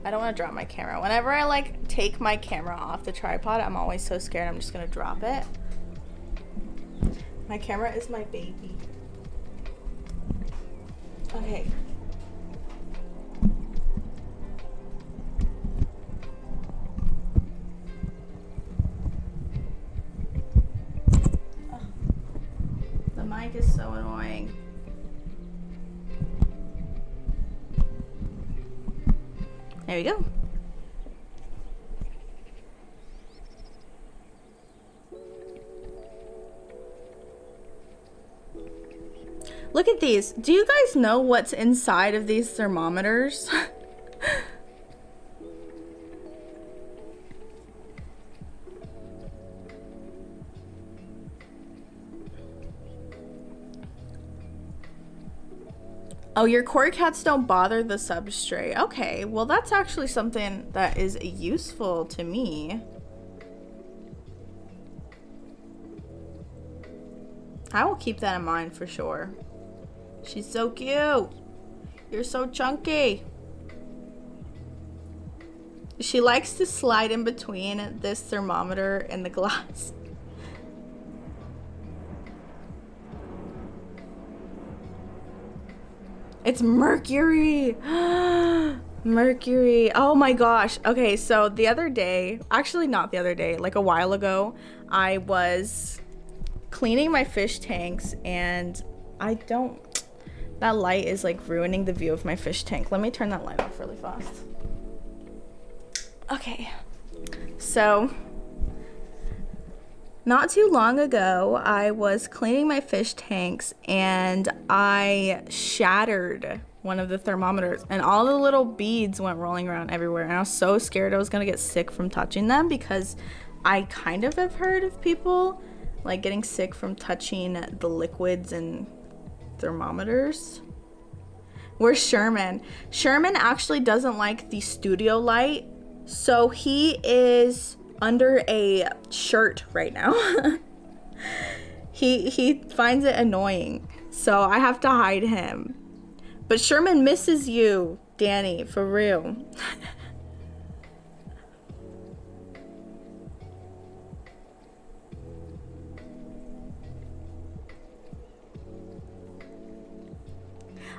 I don't want to drop my camera. Whenever I like take my camera off the tripod, I'm always so scared I'm just gonna drop it. My camera is my baby. Okay. Ugh. The mic is so annoying. There we go. Look at these. Do you guys know what's inside of these thermometers? Oh, your Cory cats don't bother the substrate. Okay, well that's actually something that is useful to me. I will keep that in mind for sure. She's so cute. You're so chunky. She likes to slide in between this thermometer and the glass. It's mercury. Mercury. Oh my gosh. Okay, so the other day, actually not the other day, like a while ago, I was cleaning my fish tanks and that light is like ruining the view of my fish tank. Let me turn that light off really fast. Okay. So not too long ago, I was cleaning my fish tanks and I shattered one of the thermometers and all the little beads went rolling around everywhere. And I was so scared I was gonna get sick from touching them because I kind of have heard of people like getting sick from touching the liquids and thermometers. Where's Sherman? Sherman actually doesn't like the studio light, so he is under a shirt right now. he finds it annoying, so I have to hide him. But Sherman misses you, Danny, for real.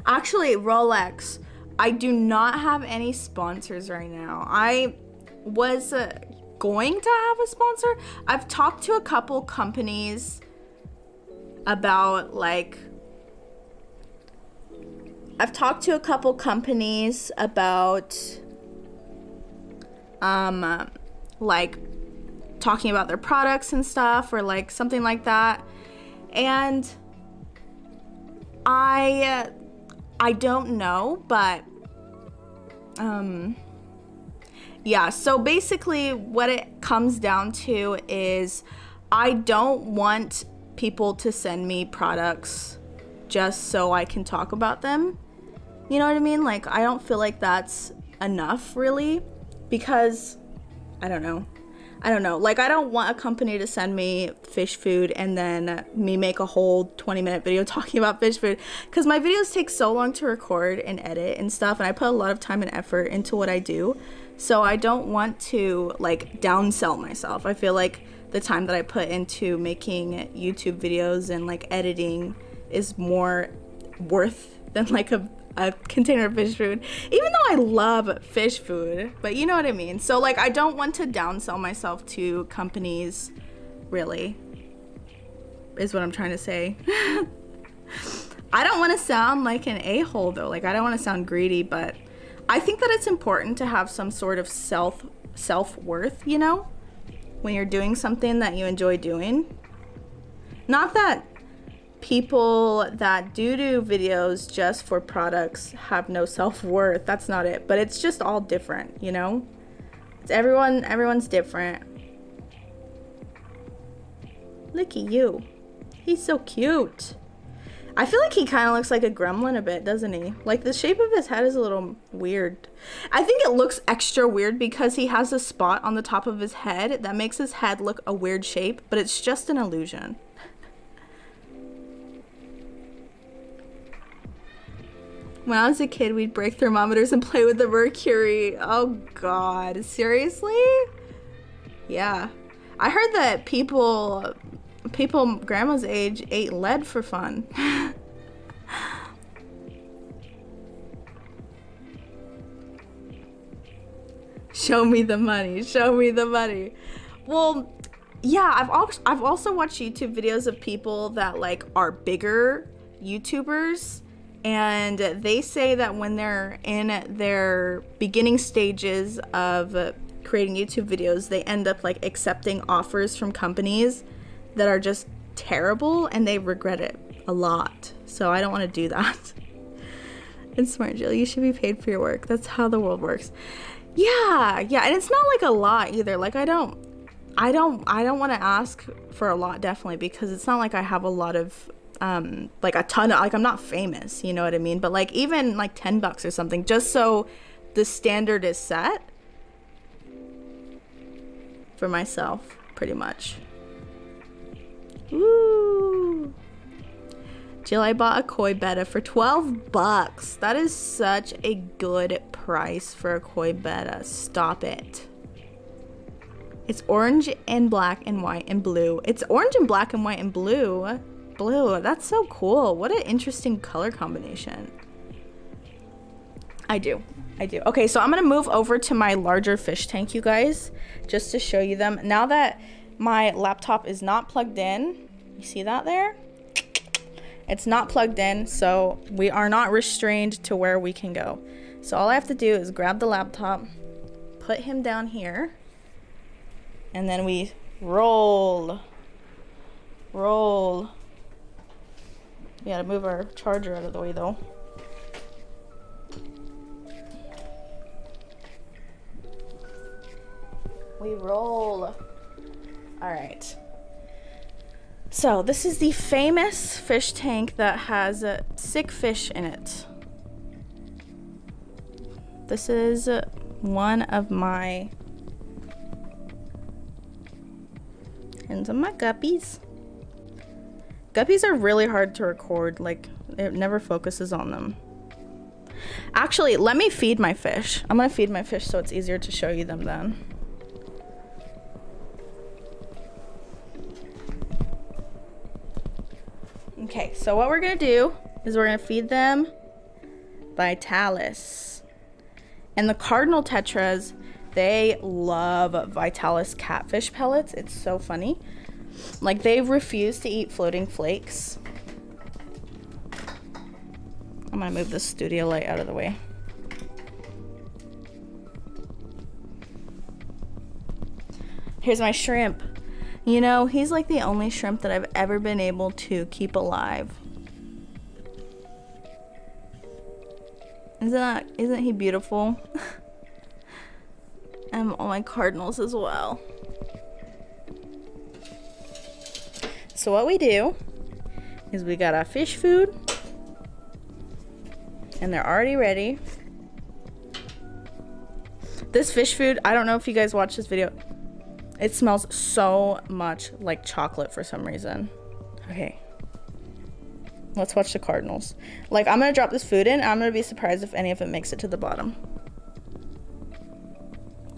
Actually, Rolex, I do not have any sponsors right now. I was going to have a sponsor. I've talked to a couple companies about like like talking about their products and stuff or like something like that. And I don't know, but yeah, so basically what it comes down to is I don't want people to send me products just so I can talk about them. You know what I mean? Like, I don't feel like that's enough really, because I don't know. Like, I don't want a company to send me fish food and then me make a whole 20-minute video talking about fish food, because my videos take so long to record and edit and stuff, and I put a lot of time and effort into what I do. So I don't want to like downsell myself. I feel like the time that I put into making YouTube videos and like editing is more worth than like a container of fish food, even though I love fish food, but you know what I mean. So like, I don't want to downsell myself to companies, really, is what I'm trying to say. I don't want to sound like an a-hole though. Like, I don't want to sound greedy, but I think that it's important to have some sort of self-worth, you know, when you're doing something that you enjoy doing. Not that people that do videos just for products have no self-worth. That's not it, but it's just all different, you know. It's everyone's different. Look at you, he's so cute. I feel like he kind of looks like a gremlin a bit, doesn't he? Like, the shape of his head is a little weird. I think it looks extra weird because he has a spot on the top of his head that makes his head look a weird shape, but it's just an illusion. When I was a kid, we'd break thermometers and play with the mercury. Oh God, seriously? Yeah. I heard that people grandma's age ate lead for fun. Show me the money. Show me the money. Well, yeah, I've also watched YouTube videos of people that like are bigger YouTubers, and they say that when they're in their beginning stages of creating YouTube videos, they end up like accepting offers from companies that are just terrible, and they regret it a lot. So I don't want to do that. It's smart, Jill. You should be paid for your work. That's how the world works. Yeah, and it's not like a lot either. Like I don't want to ask for a lot, definitely, because it's not like I have a lot of like a ton of, like, I'm not famous, you know what I mean? But like even like $10 or something, just so the standard is set for myself, pretty much. Woo! Jill, I bought a koi betta for $12. That is such a good price for a koi betta. Stop it. It's orange and black and white and blue. It's orange and black and white and blue. Blue. That's so cool. What an interesting color combination. I do. Okay, so I'm going to move over to my larger fish tank, you guys, just to show you them. Now that my laptop is not plugged in, you see that there? It's not plugged in, so we are not restrained to where we can go. So all I have to do is grab the laptop, put him down here, and then we roll. We gotta move our charger out of the way though. We roll. All right. So this is the famous fish tank that has sick fish in it. This is one of my guppies. Guppies are really hard to record, like it never focuses on them. Actually, let me feed my fish. I'm gonna feed my fish so it's easier to show you them then. Okay, so what we're gonna do is we're gonna feed them Vitalis. And the cardinal tetras, they love Vitalis catfish pellets. It's so funny. Like, they refuse to eat floating flakes. I'm gonna move this studio light out of the way. Here's my shrimp. You know, he's like the only shrimp that I've ever been able to keep alive. Isn't he beautiful? And all my cardinals as well. So what we do is we got our fish food, and they're already ready. This fish food, I don't know if you guys watched this video. It smells so much like chocolate for some reason. Okay. Let's watch the cardinals. Like, I'm gonna drop this food in. I'm gonna be surprised if any of it makes it to the bottom.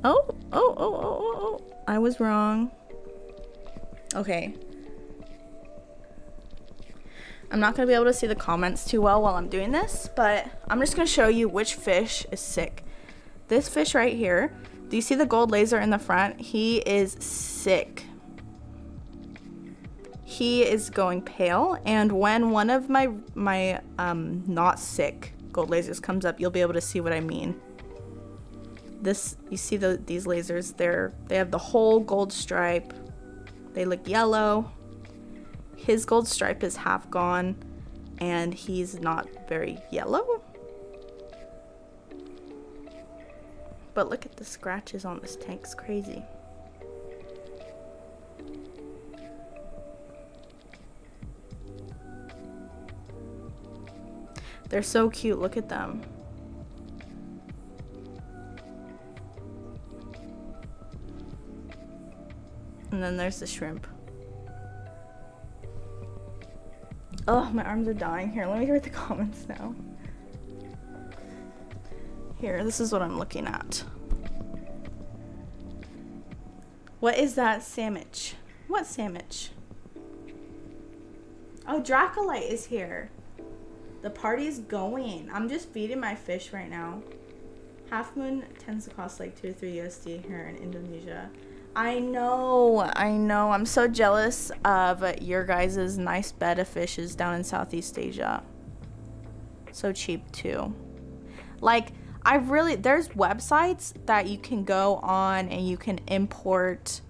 Oh. I was wrong. Okay. I'm not gonna be able to see the comments too well while I'm doing this, but I'm just gonna show you which fish is sick. This fish right here, do you see the gold laser in the front? He is sick. He is going pale, and when one of my not sick gold lasers comes up, you'll be able to see what I mean. This, you see these lasers, they have the whole gold stripe. They look yellow. His gold stripe is half gone, and he's not very yellow. But look at the scratches on this tank, it's crazy. They're so cute, look at them. And then there's the shrimp. Oh, my arms are dying. Here, let me read the comments now. Here, this is what I'm looking at. What is that sandwich? What sandwich? Oh, Dracolite is here. The party's going. I'm just feeding my fish right now. Half moon tends to cost like 2 or 3 USD here in Indonesia. I know. I'm so jealous of your guys' nice Betta fishes down in Southeast Asia. So cheap too. Like, there's websites that you can go on and you can import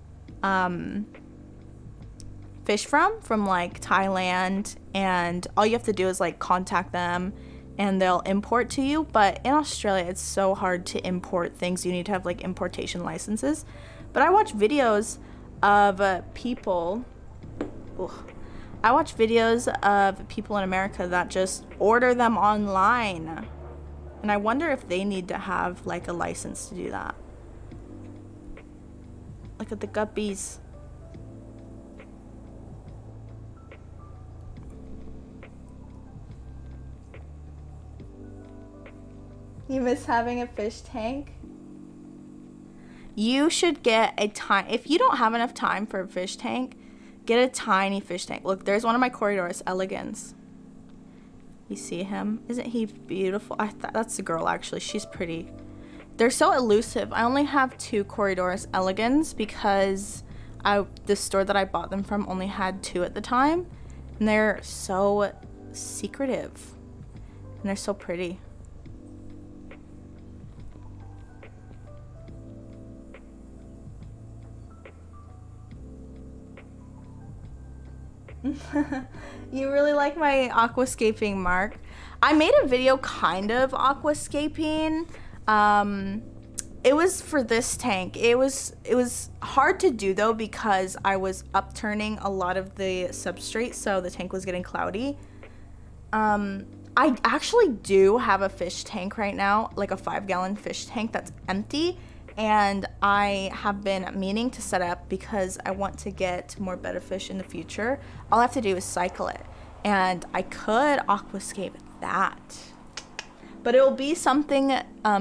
fish from like Thailand, and all you have to do is like contact them and they'll import to you. But in Australia, it's so hard to import things. You need to have like importation licenses. But I watch videos of people. I watch videos of people in America that just order them online. And I wonder if they need to have like a license to do that. Look at the guppies. You miss having a fish tank? You should get a tiny, if you don't have enough time for a fish tank, get a tiny fish tank. Look, there's one of my Cories elegans. You see him? Isn't he beautiful? That's the girl, actually. She's pretty. They're so elusive. I only have 2 Cories elegans because the store that I bought them from only had 2 at the time. And they're so secretive. And they're so pretty. You really like my aquascaping, Mark? I made a video kind of aquascaping. It was for this tank. It was hard to do though because I was upturning a lot of the substrate, so the tank was getting cloudy. I actually do have a fish tank right now, like a 5-gallon fish tank that's empty. And I have been meaning to set up because I want to get more Betta fish in the future. All I have to do is cycle it. And I could aquascape that. But it will be something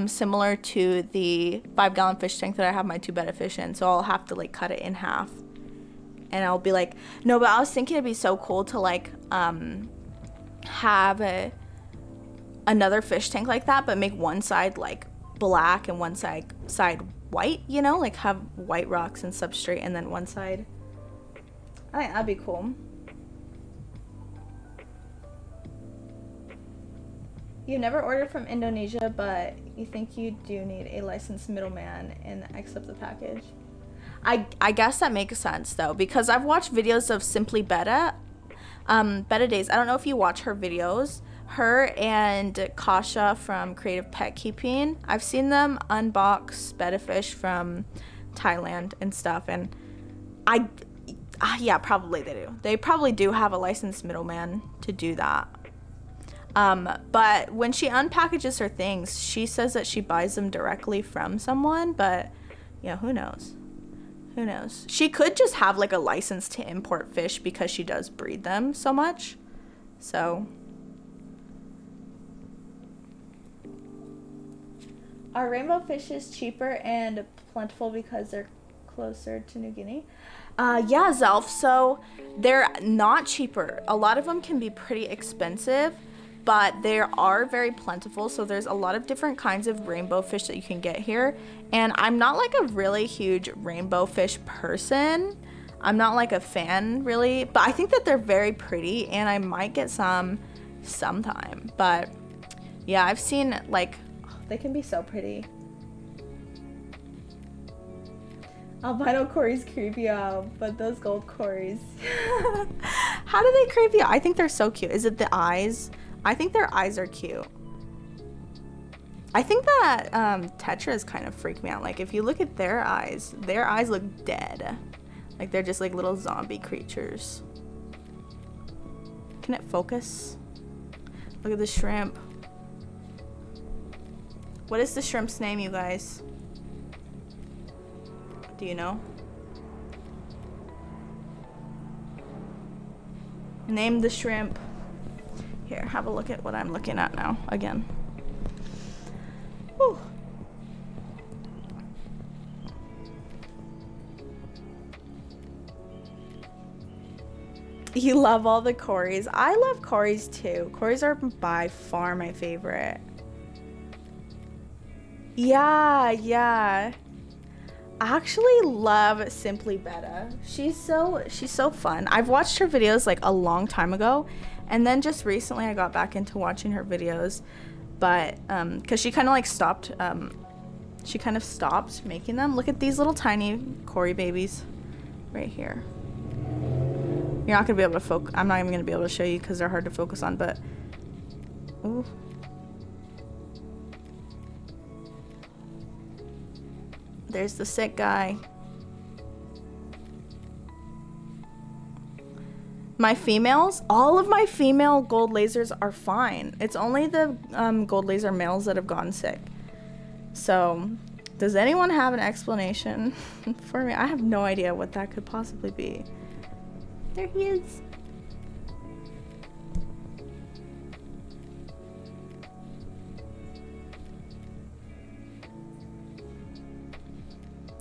similar to the 5-gallon fish tank that I have my 2 Betta fish in. So I'll have to like cut it in half. And I'll be like, no, but I was thinking it'd be so cool to like have another fish tank like that, but make one side like black and one side white, you know, like have white rocks and substrate, and then one side. I think that'd be cool. You never ordered from Indonesia, but you think you do need a licensed middleman and accept the package. I guess that makes sense though, because I've watched videos of Simply Betta, Betta Days. I don't know if you watch her videos. Her and Kasha from Creative Pet Keeping. I've seen them unbox Betta fish from Thailand and stuff, and yeah, probably they do. They probably do have a licensed middleman to do that. But when she unpackages her things, she says that she buys them directly from someone, but yeah, who knows? Who knows? She could just have like a license to import fish because she does breed them so much. So are rainbow fishes cheaper and plentiful because they're closer to New Guinea? Yeah, Zelf. So they're not cheaper. A lot of them can be pretty expensive, but they are very plentiful. So there's a lot of different kinds of rainbow fish that you can get here. And I'm not like a really huge rainbow fish person. I'm not like a fan really, but I think that they're very pretty and I might get some sometime. But yeah, I've seen like, they can be so pretty. Albino Cories creep you out, but those gold Cories. How do they creep you out? I think they're so cute. Is it the eyes? I think their eyes are cute. I think that tetras kind of freak me out. Like if you look at their eyes look dead. Like they're just like little zombie creatures. Can it focus? Look at the shrimp. What is the shrimp's name, you guys? Do you know? Name the shrimp. Here, have a look at what I'm looking at now again. Whew. You love all the Cories. I love Cories too. Cories are by far my favorite. Yeah, yeah. I actually love Simply Betta. She's so fun. I've watched her videos like a long time ago, and then just recently I got back into watching her videos, but because she kind of like stopped making them. Look at these little tiny Cory babies right here. You're not gonna be able to focus. I'm not even gonna be able to show you because they're hard to focus on, but ooh. There's the sick guy. My females, all of my female gold lasers are fine. It's only the gold laser males that have gone sick. So, does anyone have an explanation for me? I have no idea what that could possibly be. There he is.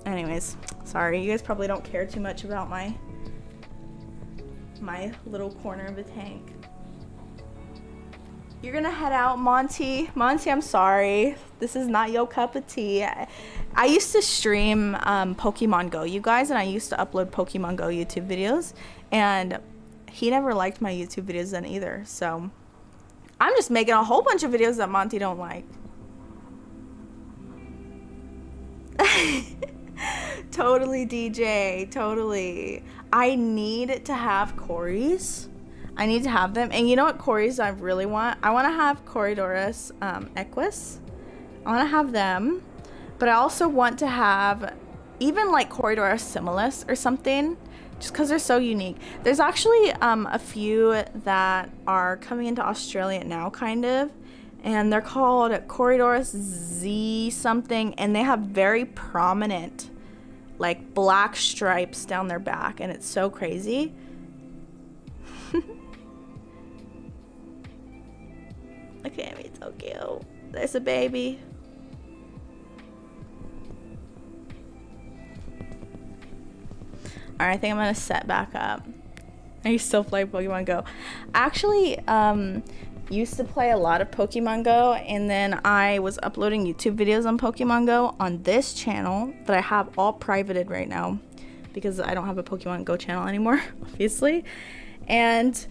Anyways, sorry, you guys probably don't care too much about my little corner of the tank. You're gonna head out, Monty. Monty, I'm sorry. This is not your cup of tea. I used to stream Pokemon Go, you guys, and I used to upload Pokemon Go YouTube videos, and he never liked my YouTube videos then either, so I'm just making a whole bunch of videos that Monty don't like. Totally, DJ, totally. I need to have Cories. I need to have them. And you know what Cories I really want? I want to have Corydoras Equus. I want to have them. But I also want to have even like Corydoras Similis or something. Just because they're so unique. There's actually a few that are coming into Australia now, kind of. And they're called Corydoras Z something. And they have very prominent like black stripes down their back. And it's so crazy. Look at me, it's so cute. There's a baby. Alright, I think I'm gonna set back up. I used to still play Pokemon Go. I actually used to play a lot of Pokemon Go, and then I was uploading YouTube videos on Pokemon Go on this channel that I have all privated right now because I don't have a Pokemon Go channel anymore, obviously. And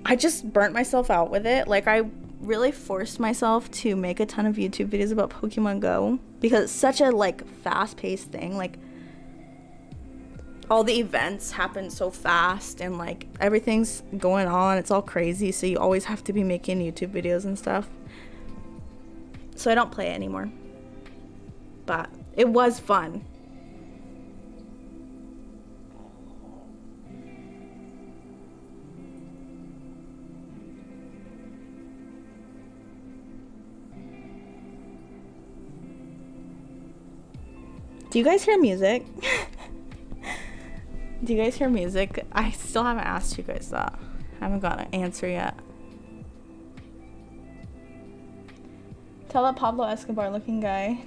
I just burnt myself out with it. Like, I really forced myself to make a ton of YouTube videos about Pokemon Go because it's such a like fast-paced thing. Like, all the events happen so fast and like everything's going on. It's all crazy, so you always have to be making YouTube videos and stuff. So I don't play it anymore, but it was fun. Do you guys hear music? Do you guys hear music? I still haven't asked you guys that. I haven't got an answer yet. Tell that Pablo Escobar looking guy.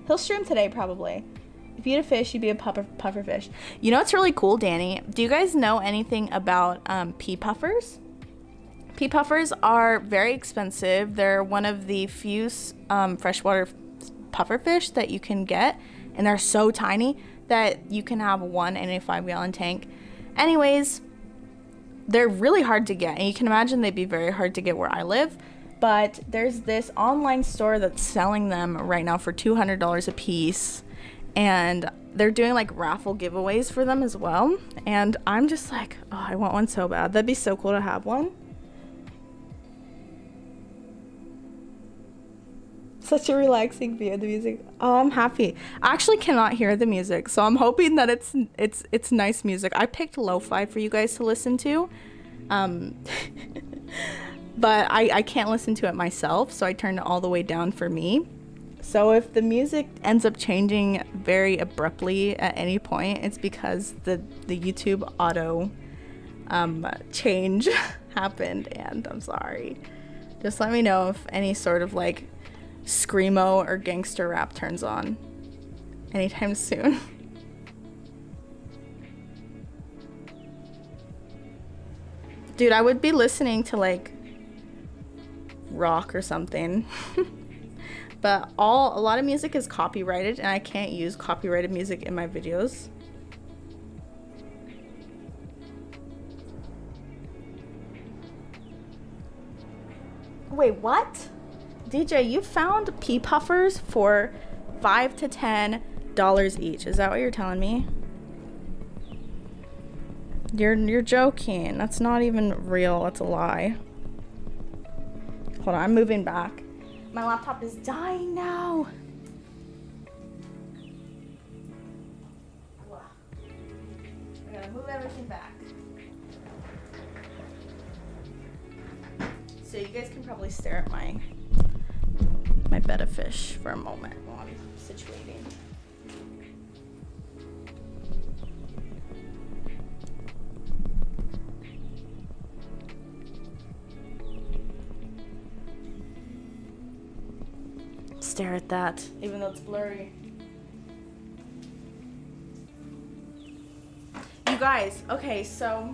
He'll stream today probably. If you had a fish, you'd be a puffer fish. You know what's really cool, Danny? Do you guys know anything about pea puffers? Pea puffers are very expensive. They're one of the few freshwater puffer fish that you can get, and they're so tiny that you can have one in a 5-gallon tank. Anyways, they're really hard to get, and you can imagine they'd be very hard to get where I live. But there's this online store that's selling them right now for $200 a piece, and they're doing like raffle giveaways for them as well. And I'm just like, oh, I want one so bad. That'd be so cool to have one. Such a relaxing view of the music. Oh, I'm happy. I actually cannot hear the music, so I'm hoping that it's nice music. I picked lo-fi for you guys to listen to, but I can't listen to it myself, so I turned it all the way down for me. So if the music ends up changing very abruptly at any point, it's because the YouTube auto change happened, and I'm sorry. Just let me know if any sort of like screamo or gangster rap turns on anytime soon. Dude, I would be listening to like rock or something. But a lot of music is copyrighted and I can't use copyrighted music in my videos. Wait, what? DJ, you found pea puffers for $5 to $10 each. Is that what you're telling me? You're joking. That's not even real. That's a lie. Hold on, I'm moving back. My laptop is dying now. I gotta move everything back. So you guys can probably stare at my Betta fish for a moment while I'm situating. Stare at that, even though it's blurry. You guys, okay, so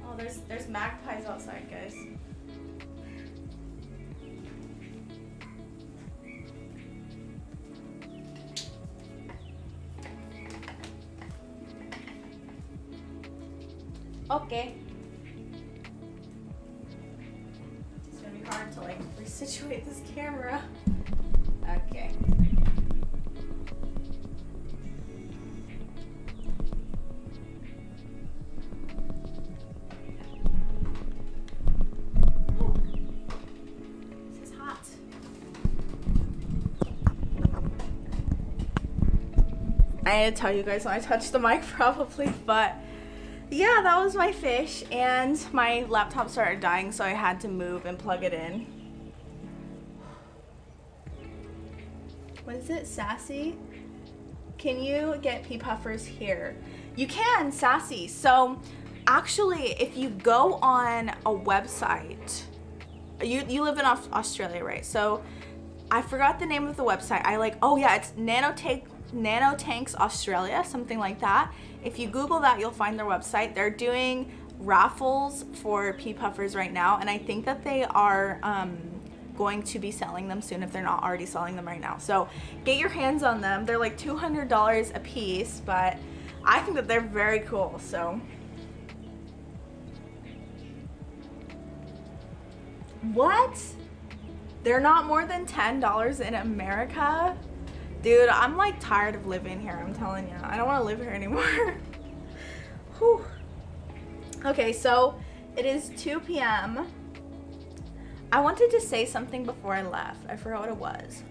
oh, there's magpies outside, guys. Okay. It's gonna be hard to like resituate this camera. Okay. Ooh. This is hot. I need to tell you guys when I touched the mic probably, but yeah, that was my fish, and my laptop started dying, so I had to move and plug it in. What is it, Sassy? Can you get pea puffers here? You can, Sassy. So actually, if you go on a website, you live in Australia, right? So I forgot the name of the website. Oh yeah, it's Nanotanks Australia, something like that. If you Google that, you'll find their website. They're doing raffles for pea puffers right now, and I think that they are going to be selling them soon if they're not already selling them right now. So get your hands on them. They're like $200 a piece, but I think that they're very cool. So what? They're not more than $10 in America? Dude, I'm like tired of living here, I'm telling you. I don't want to live here anymore. Whew. Okay, so it is 2 p.m. I wanted to say something before I left. I forgot what it was.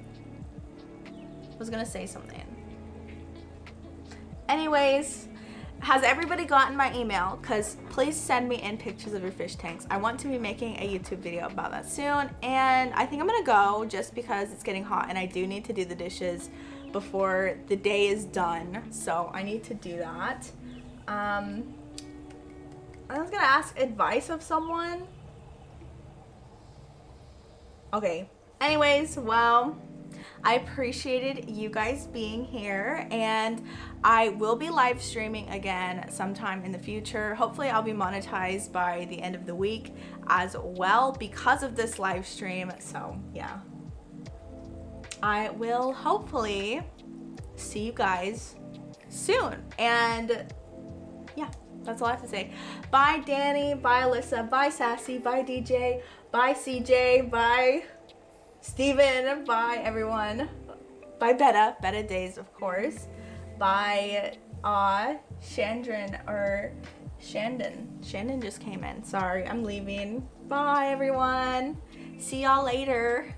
I was gonna say something. Anyways, has everybody gotten my email? Because please send me in pictures of your fish tanks. I want to be making a YouTube video about that soon, and I think I'm gonna go just because it's getting hot and I do need to do the dishes before the day is done, so I need to do that. I was gonna ask advice of someone. Okay, anyways, well, I appreciated you guys being here, and I will be live streaming again sometime in the future. Hopefully I'll be monetized by the end of the week as well because of this live stream. So yeah, I will hopefully see you guys soon. And yeah, that's all I have to say. Bye Danny, bye Alyssa, bye Sassy, bye DJ, bye CJ, bye Steven, bye everyone. Bye Betta, Betta Days of course. Bye Shandon or Shandon. Shandon just came in. Sorry, I'm leaving. Bye everyone. See y'all later.